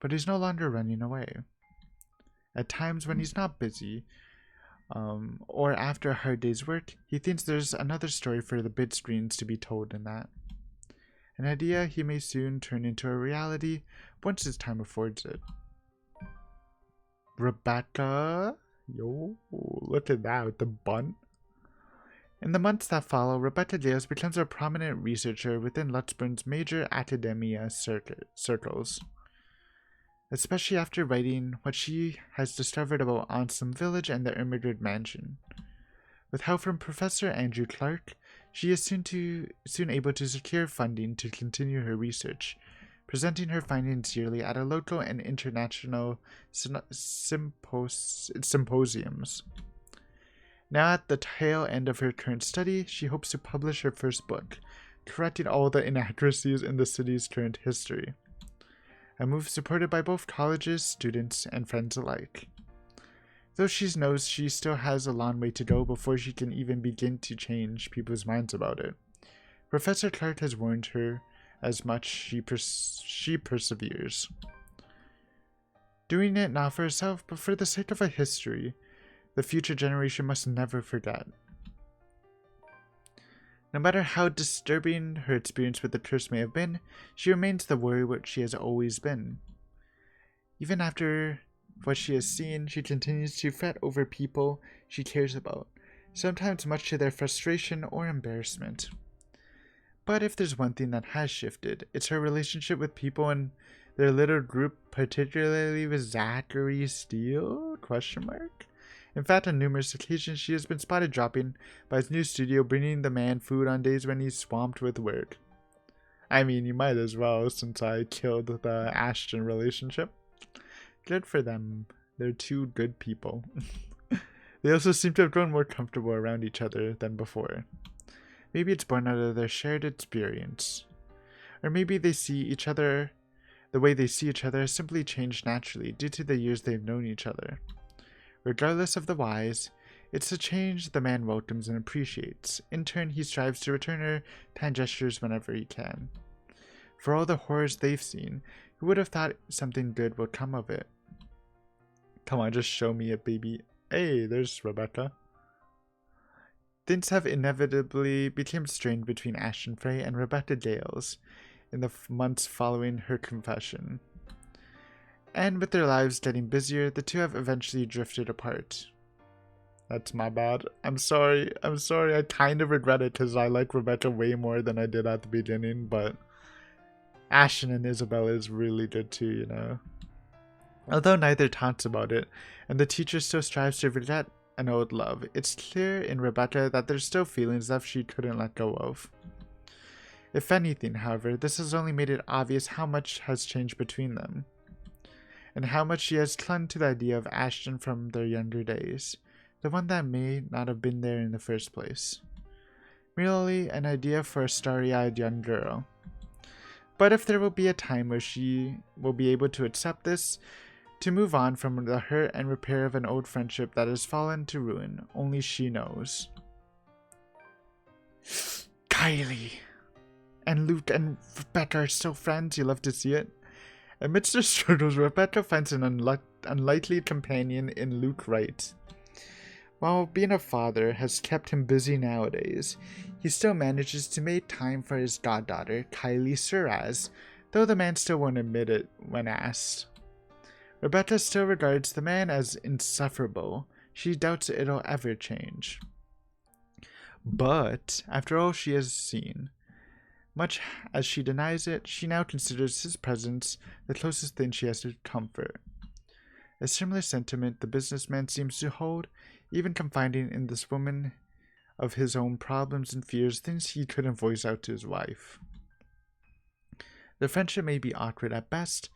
but he's no longer running away. At times when he's not busy, or after a hard day's work, he thinks there's another story for the big screens to be told in that. An idea he may soon turn into a reality once his time affords it. Rebecca? Yo, look at that with the bun. In the months that follow, Rebecca Gales becomes a prominent researcher within Lutzburn's major academia circles. Especially after writing what she has discovered about Onslow Village and the Ermengarde mansion. With help from Professor Andrew Clark, she is soon able to secure funding to continue her research, presenting her findings yearly at a local and international symposiums. Now at the tail end of her current study, she hopes to publish her first book, correcting all the inaccuracies in the city's current history. A move supported by both colleges, students, and friends alike. Though she knows she still has a long way to go before she can even begin to change people's minds about it, Professor Clark has warned her as much. She perseveres. Doing it not for herself, but for the sake of a history the future generation must never forget. No matter how disturbing her experience with the curse may have been, she remains the warrior which she has always been. Even after what she has seen, she continues to fret over people she cares about, sometimes much to their frustration or embarrassment. But if there's one thing that has shifted, it's her relationship with people in their little group, particularly with Zachary Steele? ? In fact, on numerous occasions, she has been spotted dropping by his new studio, bringing the man food on days when he's swamped with work. I mean, you might as well, since I killed the Ashton relationship. Good for them. They're two good people. They also seem to have grown more comfortable around each other than before. Maybe it's born out of their shared experience. Or maybe they see each other the way they see each other has simply changed naturally due to the years they've known each other. Regardless of the whys, it's a change the man welcomes and appreciates. In turn, he strives to return her kind gestures whenever he can. For all the horrors they've seen, who would have thought something good would come of it? Come on, just show me it, baby. Hey, there's Rebecca. Things have inevitably become strained between Ashton Frey and Rebecca Gales in the months following her confession. And with their lives getting busier, the two have eventually drifted apart. That's my bad. I'm sorry. I kind of regret it because I like Rebecca way more than I did at the beginning, but Ashton and Isabella is really good too, you know. Although neither talks about it, and the teacher still strives to forget an old love, it's clear in Rebecca that there's still feelings left she couldn't let go of. If anything, however, this has only made it obvious how much has changed between them, and how much she has clung to the idea of Ashton from their younger days, the one that may not have been there in the first place. Merely an idea for a starry-eyed young girl. But if there will be a time where she will be able to accept this, to move on from the hurt and repair of an old friendship that has fallen to ruin, only she knows. Kylie! And Luke and Rebecca are still friends, you love to see it. Amidst their struggles, Rebecca finds an unlikely companion in Luke Wright. While being a father has kept him busy nowadays, he still manages to make time for his goddaughter, Kylie Suraz, though the man still won't admit it when asked. Rebecca still regards the man as insufferable. She doubts it'll ever change. But, after all she has seen, much as she denies it, she now considers his presence the closest thing she has to comfort. A similar sentiment the businessman seems to hold, even confiding in this woman of his own problems and fears, things he couldn't voice out to his wife. The friendship may be awkward at best,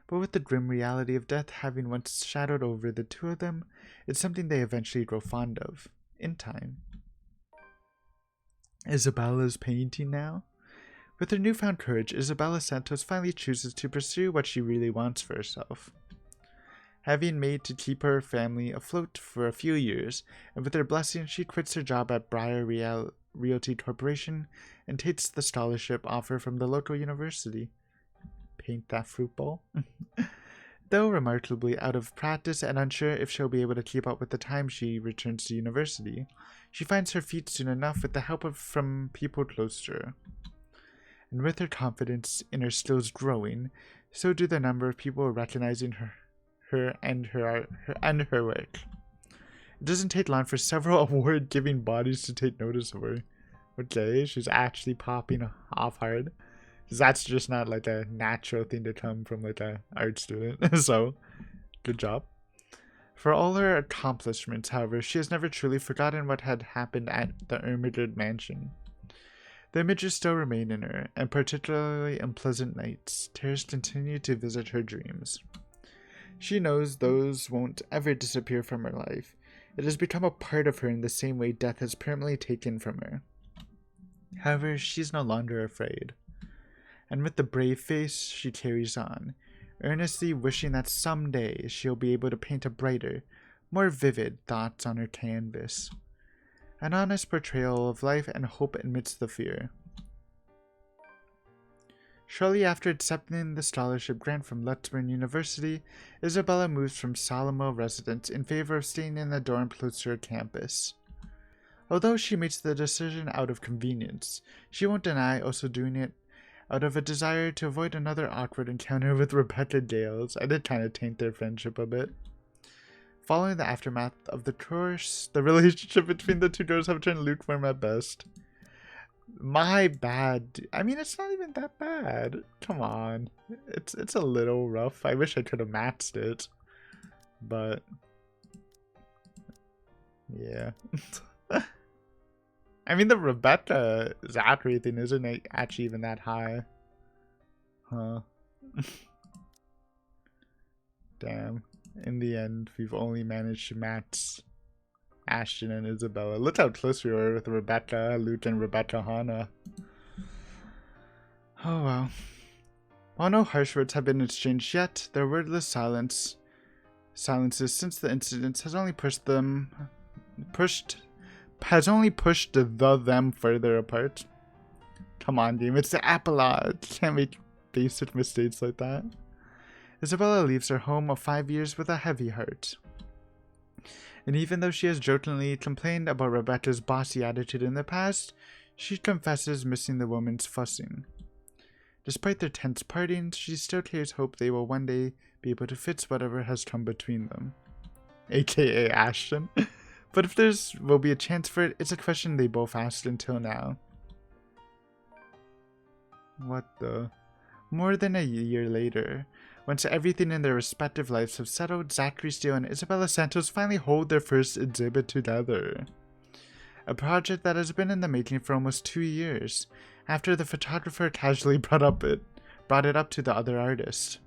but with the grim reality of death having once shadowed over the two of them, it's something they eventually grow fond of, in time. Isabella's painting now? With her newfound courage, Isabella Santos finally chooses to pursue what she really wants for herself. Having made to keep her family afloat for a few years, and with her blessing, she quits her job at Briar Realty Corporation and takes the scholarship offer from the local university. Paint that fruit bowl. Though remarkably out of practice and unsure if she'll be able to keep up with the time she returns to university, she finds her feet soon enough with the help from people close to her. And with her confidence in her skills growing, so do the number of people recognizing her and her work. It doesn't take long for several award-giving bodies to take notice of her. Okay, she's actually popping off hard. Because that's just not like a natural thing to come from like a art student. So, good job. For all her accomplishments, however, she has never truly forgotten what had happened at the Ermagerd mansion. The images still remain in her, and particularly on pleasant nights, terrors continue to visit her dreams. She knows those won't ever disappear from her life. It has become a part of her in the same way death has permanently taken from her. However, she's no longer afraid. And with the brave face, she carries on, earnestly wishing that someday she'll be able to paint a brighter, more vivid thoughts on her canvas. An honest portrayal of life and hope amidst the fear. Shortly after accepting the scholarship grant from Lutzburn University, Isabella moves from Solomon residence in favor of staying in the dorm close to her campus. Although she makes the decision out of convenience, she won't deny also doing it out of a desire to avoid another awkward encounter with Rebecca Gales. I did kind of taint their friendship a bit. Following the aftermath of the course, the relationship between the two girls have turned lukewarm at best. My bad. I mean, it's not even that bad. Come on. It's a little rough. I wish I could have matched it. But yeah. I mean, the Rebecca Zachary thing isn't actually even that high. Huh. Damn. In the end, we've only managed to match Ashton and Isabella. Look how close we were with Rebecca, Luke, and Rebecca Hanna. Oh well. While no harsh words have been exchanged yet, their wordless silences since the incidents has only pushed them further apart. Come on, game, it's the epilogue. Can't make basic mistakes like that. Isabella leaves her home of 5 years with a heavy heart. And even though she has jokingly complained about Rebecca's bossy attitude in the past, she confesses missing the woman's fussing. Despite their tense partings, she still carries hope they will one day be able to fix whatever has come between them. AKA Ashton. But if there's will be a chance for it, it's a question they both asked until now. What the? More than a year later, once everything in their respective lives have settled, Zachary Steele and Isabella Santos finally hold their first exhibit together. A project that has been in the making for almost 2 years, after the photographer casually brought it up to the other artist.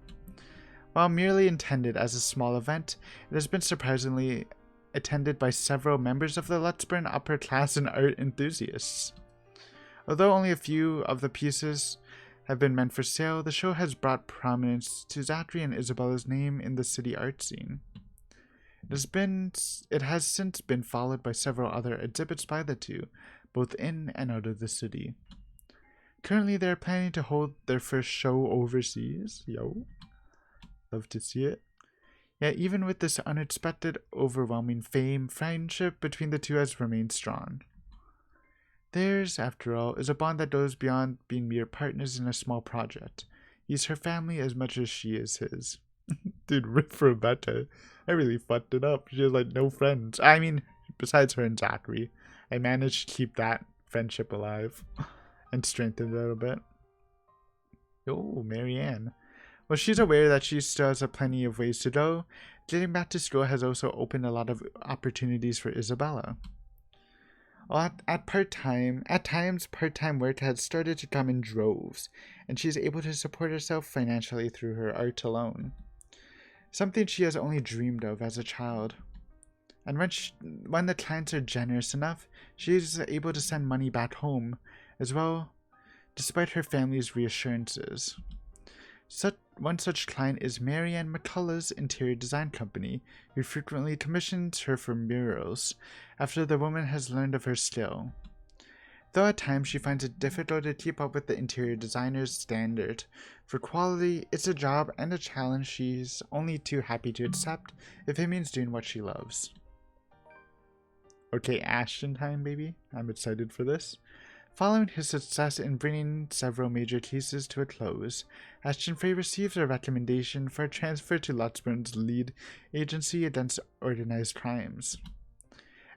While merely intended as a small event, it has been surprisingly attended by several members of the Lutzburn upper class and art enthusiasts. Although only a few of the pieces have been meant for sale, the show has brought prominence to Zachary and Isabella's name in the city art scene. It has since been followed by several other exhibits by the two, both in and out of the city. Currently, they are planning to hold their first show overseas. Yo, love to see it. Yet, even with this unexpected, overwhelming fame, friendship between the two has remained strong. Theirs, after all, is a bond that goes beyond being mere partners in a small project. He's her family as much as she is his. Dude, rip for Rebecca. I really fucked it up. She has like no friends. I mean, besides her and Zachary. I managed to keep that friendship alive and strengthen it a little bit. Oh, Marianne. Well, she's aware that she still has plenty of ways to go. Getting back to school has also opened a lot of opportunities for Isabella. At times, part-time work has started to come in droves, and she's able to support herself financially through her art alone. Something she has only dreamed of as a child. And when the clients are generous enough, she is able to send money back home as well, despite her family's reassurances. One such client is Marianne McCullough's interior design company, who frequently commissions her for murals after the woman has learned of her skill. Though at times she finds it difficult to keep up with the interior designer's standard for quality, it's a job and a challenge she's only too happy to accept if it means doing what she loves. Okay, Ashton time, baby. I'm excited for this. Following his success in bringing several major cases to a close, Ashton Frey receives a recommendation for a transfer to Lutzburn's lead agency against organized crimes.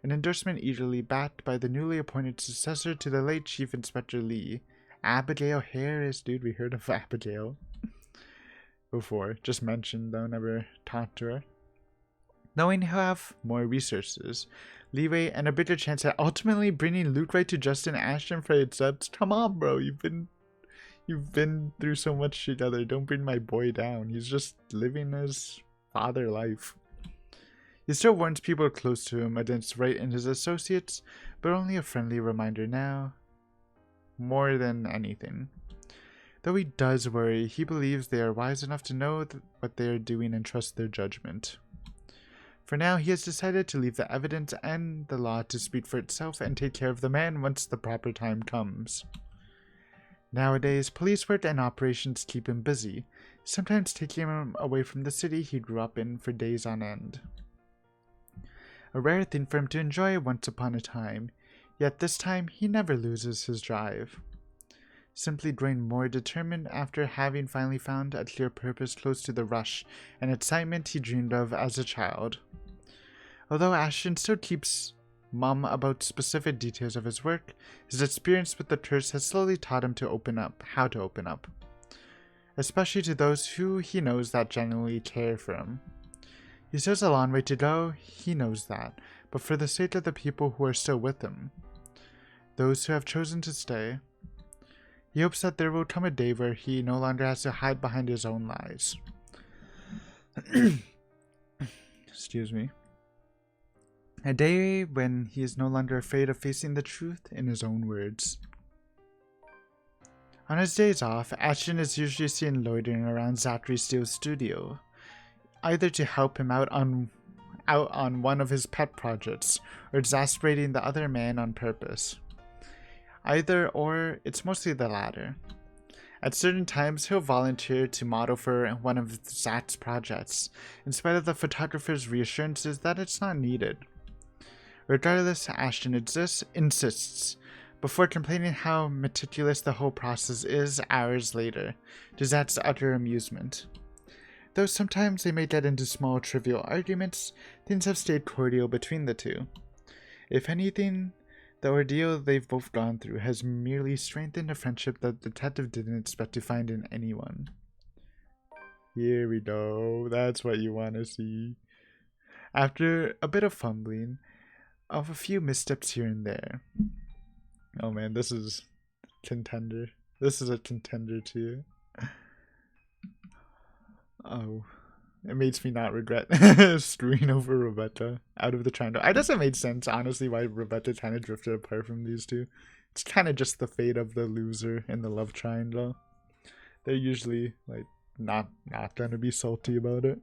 An endorsement eagerly backed by the newly appointed successor to the late Chief Inspector Lee, Abigail Harris. Dude, we heard of Abigail before. Just mentioned, though, never talked to her. Knowing he'll have more resources, leeway, and a bigger chance at ultimately bringing Luke right to Justin Ashton Frey accepts, come on, bro, you've been through so much together. Don't bring my boy down. He's just living his father life. He still warns people close to him against Wright and his associates, but only a friendly reminder now, more than anything. Though he does worry, he believes they are wise enough to know what they are doing and trust their judgment. For now, he has decided to leave the evidence and the law to speak for itself and take care of the man once the proper time comes. Nowadays, police work and operations keep him busy, sometimes taking him away from the city he grew up in for days on end. A rare thing for him to enjoy once upon a time, yet this time he never loses his drive. Simply growing more determined after having finally found a clear purpose close to the rush and excitement he dreamed of as a child. Although Ashton still keeps mum about specific details of his work, his experience with the curse has slowly taught him how to open up, especially to those who he knows that genuinely care for him. He still has a long way to go, he knows that, but for the sake of the people who are still with him, those who have chosen to stay, he hopes that there will come a day where he no longer has to hide behind his own lies. Excuse me. A day when he is no longer afraid of facing the truth in his own words. On his days off, Ashton is usually seen loitering around Zachary Steele's studio, either to help him out on one of his pet projects, or exasperating the other man on purpose. Either or, it's mostly the latter. At certain times, he'll volunteer to model for one of Zach's projects, in spite of the photographer's reassurances that it's not needed. Regardless, Ashton insists, before complaining how meticulous the whole process is hours later, to Zach's utter amusement. Though sometimes they may get into small trivial arguments, things have stayed cordial between the two. If anything, the ordeal they've both gone through has merely strengthened a friendship that the detective didn't expect to find in anyone. Here we go, that's what you want to see. After a bit of fumbling, of a few missteps here and there. Oh man, this is contender. This is a contender too. Oh, it makes me not regret screwing over Rebecca out of the triangle. I guess it made sense, honestly, why Rebecca kind of drifted apart from these two. It's kind of just the fate of the loser in the love triangle. They're usually, like, not gonna be salty about it.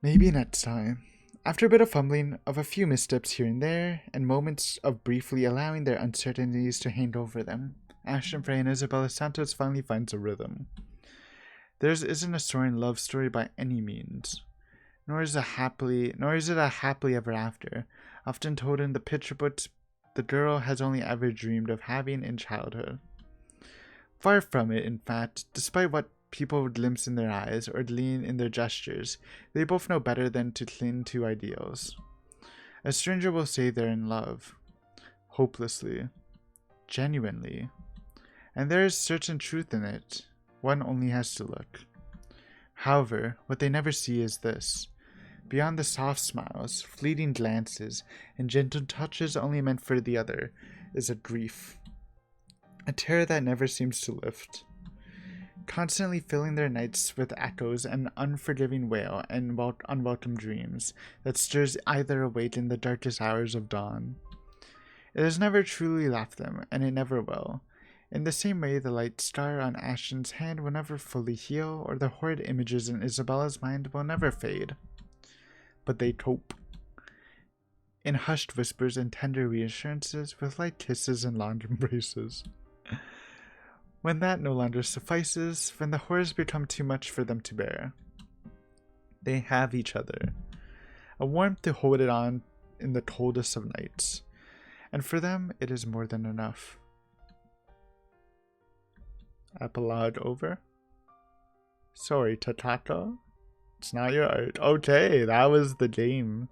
Maybe next time. After a bit of fumbling, of a few missteps here and there, and moments of briefly allowing their uncertainties to hang over them, Ashton Frey and Isabella Santos finally finds a rhythm. Theirs isn't a soaring love story by any means, nor is it a happily ever after, often told in the picture books the girl has only ever dreamed of having in childhood. Far from it, in fact, despite what people glimpse in their eyes or glean in their gestures, they both know better than to cling to ideals. A stranger will say they're in love, hopelessly, genuinely, and there is certain truth in it. One only has to look. However, what they never see is this. Beyond the soft smiles, fleeting glances, and gentle touches only meant for the other, is a grief. A terror that never seems to lift. Constantly filling their nights with echoes and unforgiving wail and unwelcome dreams that stirs either awake in the darkest hours of dawn. It has never truly left them, and it never will. In the same way, the light scar on Ashton's hand will never fully heal, or the horrid images in Isabella's mind will never fade. But they cope. In hushed whispers and tender reassurances, with light kisses and long embraces. When that no longer suffices, when the horrors become too much for them to bear, they have each other. A warmth to hold it on in the coldest of nights. And for them, it is more than enough. Epilogue over. Sorry, Tatako. It's not your art. Okay, that was the game.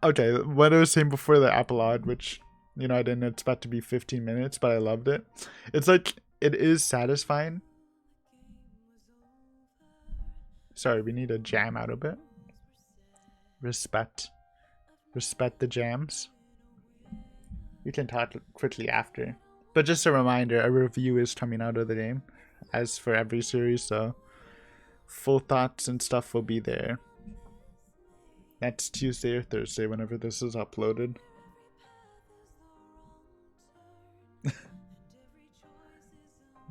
Okay, what I was saying before the epilogue, which, you know, I didn't expect to be 15 minutes, but I loved it. It's like, it is satisfying. Sorry, we need to jam out a bit. Respect the jams. We can talk quickly after. But just a reminder, a review is coming out of the game, as for every series, so full thoughts and stuff will be there. Next Tuesday or Thursday, whenever this is uploaded.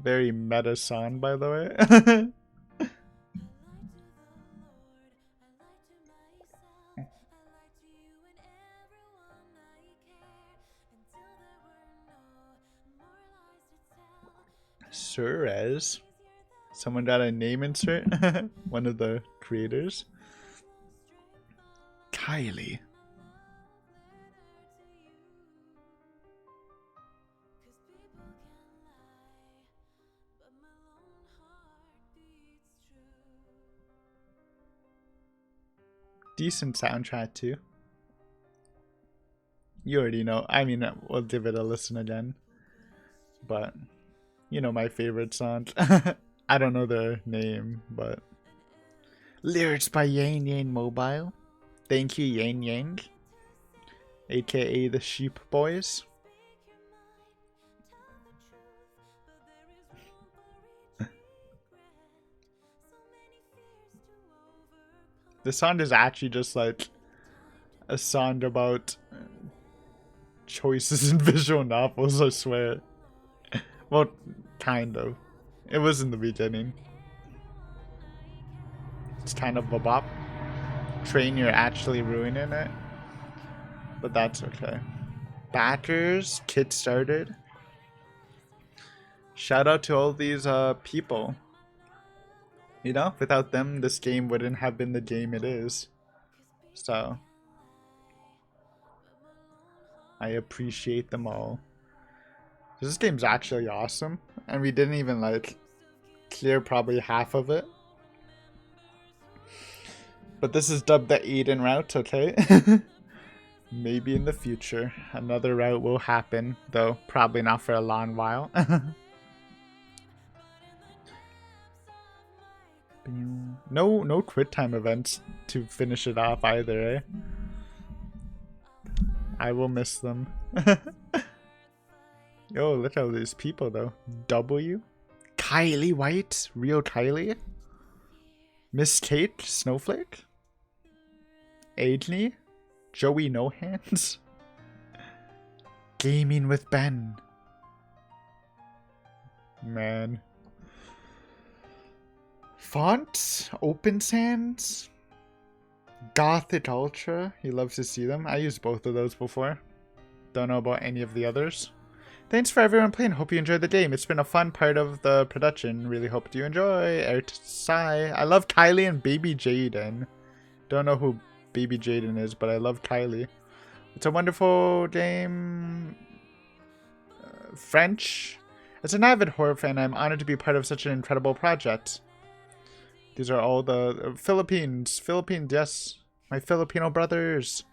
Very meta song, by the way. Surez. Someone got a name insert? One of the creators. Kylie. Decent soundtrack too. You already know. I mean, we'll give it a listen again. But you know my favorite songs. I don't know their name, but lyrics by Yang Yang Mobile. Thank you, Yang Yang, aka the Sheep Boys. The song is actually just like a song about choices in visual novels, I swear. Well, kind of. It was in the beginning. It's kind of a bop. Train, you're actually ruining it. But that's okay. Backers, kit started. Shout out to all these people. You know, without them, this game wouldn't have been the game it is. So, I appreciate them all. This game's actually awesome, and we didn't even like clear probably half of it. But this is dubbed the Aiden route, okay? Maybe in the future another route will happen, though probably not for a long while. No quit time events to finish it off either, eh? I will miss them. Yo, look at all these people though. W, Kylie White, real Kylie, Miss Kate Snowflake, Aidney, Joey No Hands, Gaming with Ben. Man. Font, Open Sands, Gothic Ultra. He loves to see them. I used both of those before. Don't know about any of the others. Thanks for everyone playing. Hope you enjoyed the game. It's been a fun part of the production. Really hope you enjoy. Sai. I love Kylie and Baby Jaden. Don't know who Baby Jaden is, but I love Kylie. It's a wonderful game. French. As an avid horror fan, I'm honored to be part of such an incredible project. These are all the Philippines. Philippines, yes. My Filipino brothers.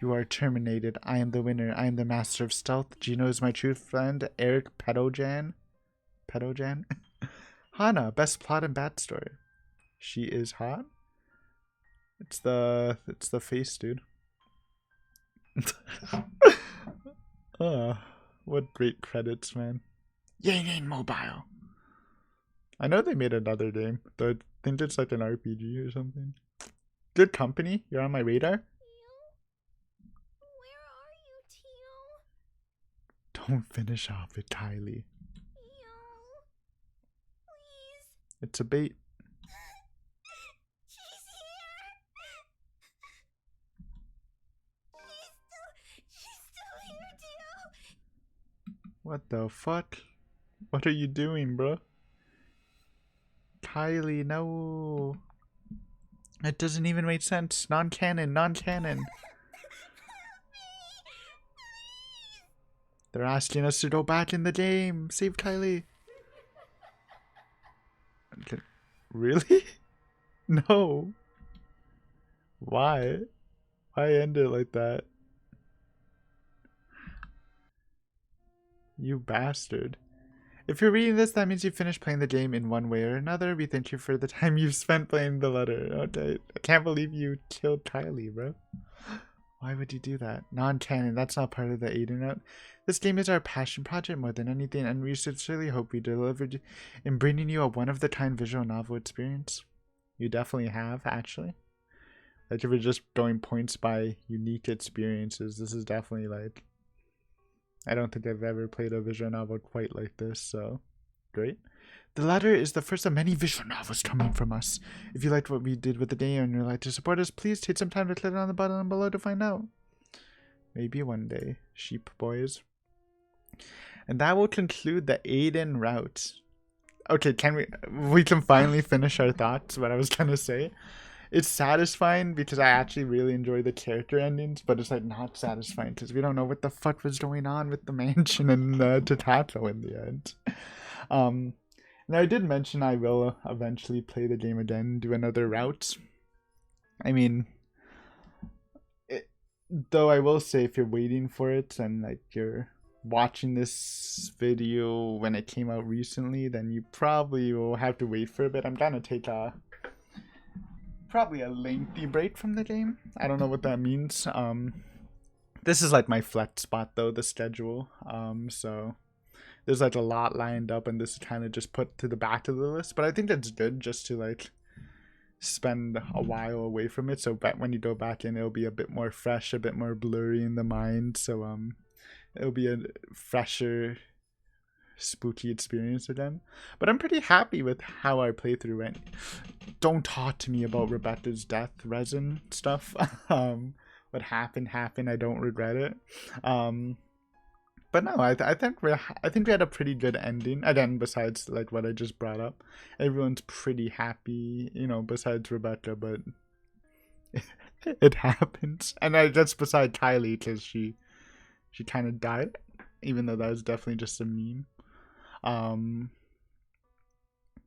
You are terminated. I am the winner. I am the master of stealth. Gino is my true friend. Eric Pedojan. Pedojan? Hana, best plot and bad story. She is hot. It's the face, dude. What great credits, man. Yang Mobile. I know they made another game, though I think it's like an RPG or something. Good company. You're on my radar. Where are you, Teal? Don't finish off with Kylie. Teal, please. It's a bait. She's here. She's still here, Teal. What the fuck? What are you doing, bro? Kylie, no. It doesn't even make sense. Non-canon, non-canon. They're asking us to go back in the game. Save Kylie. Okay. Really? No. Why? Why end it like that? You bastard. If you're reading this, that means you finished playing the game in one way or another. We thank you for the time you've spent playing the letter. Okay. I can't believe you killed Kylie, bro. Why would you do that? Non-canon, that's not part of the Aiden note. This game is our passion project more than anything, and we sincerely hope we delivered in bringing you a one-of-the-kind visual novel experience. You definitely have, actually. Like, if we're just going points by unique experiences, this is definitely, like... I don't think I've ever played a visual novel quite like this, so... Great. The latter is the first of many visual novels coming from us. If you liked what we did with the game and you'd like to support us, please take some time to click on the button below to find out. Maybe one day, sheep boys. And that will conclude the Aiden route. Okay, we can finally finish our thoughts, what I was gonna say. It's satisfying because I actually really enjoy the character endings, but it's like not satisfying because we don't know what the fuck was going on with the mansion and Tatato in the end. Now I did mention I will eventually play the game again, do another route. I mean, though I will say if you're waiting for it and like you're watching this video when it came out recently, then you probably will have to wait for a bit. I'm gonna take probably a lengthy break from the game. I don't know what that means. This is like my flex spot though, the schedule. So there's like a lot lined up and this is kind of just put to the back of the list, but I think that's good just to like spend a while away from it, so when you go back in it'll be a bit more fresh, a bit more blurry in the mind, so it'll be a fresher spooky experience again. But I'm pretty happy with how our playthrough went. Don't talk to me about Rebecca's death resin stuff. What happened. I don't regret it. But no, I think we had a pretty good ending. Again, besides like what I just brought up, everyone's pretty happy, you know, besides Rebecca. But it happens, and that's beside Kylie, because she kind of died, even though that was definitely just a meme.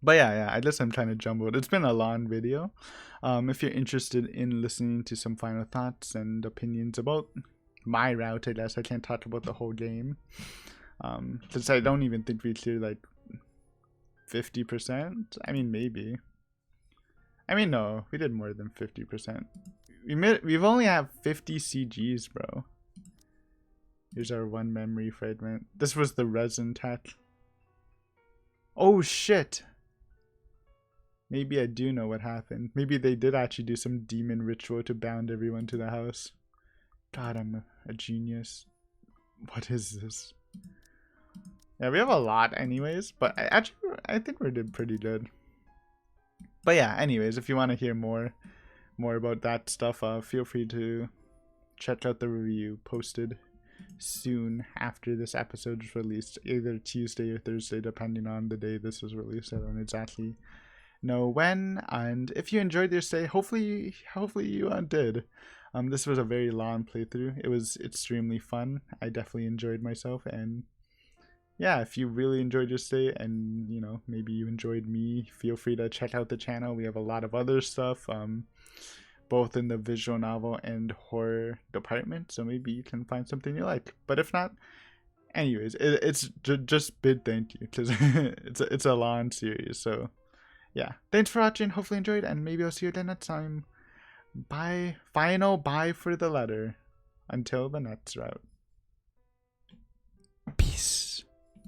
But yeah, I guess I'm kind of jumbled. It's been a long video. If you're interested in listening to some final thoughts and opinions about my route, I guess I can't talk about the whole game, since I don't even think we cleared like 50%. I mean, maybe. I mean, no, we did more than 50%. We've only have 50 CGs, bro. Here's our one memory fragment. This was the resin tech. Oh shit. Maybe I do know what happened. Maybe they did actually do some demon ritual to bound everyone to the house. God, I'm a genius. What is this? Yeah, we have a lot anyways, but I think we did pretty good. But yeah, anyways, if you want to hear more about that stuff, feel free to check out the review posted soon after this episode is released, either Tuesday or Thursday, depending on the day this is released. I don't exactly know when. And if you enjoyed your stay, hopefully you did. This was a very long playthrough. It was extremely fun. I definitely enjoyed myself, and yeah, if you really enjoyed your stay and, you know, maybe you enjoyed me, feel free to check out the channel. We have a lot of other stuff, both in the visual novel and horror department, so maybe you can find something you like. But if not, anyways, it's just big thank you, because it's a long series. So yeah, thanks for watching. Hopefully you enjoyed, and maybe I'll see you again next time. Bye. Final bye for the letter. Until the next route.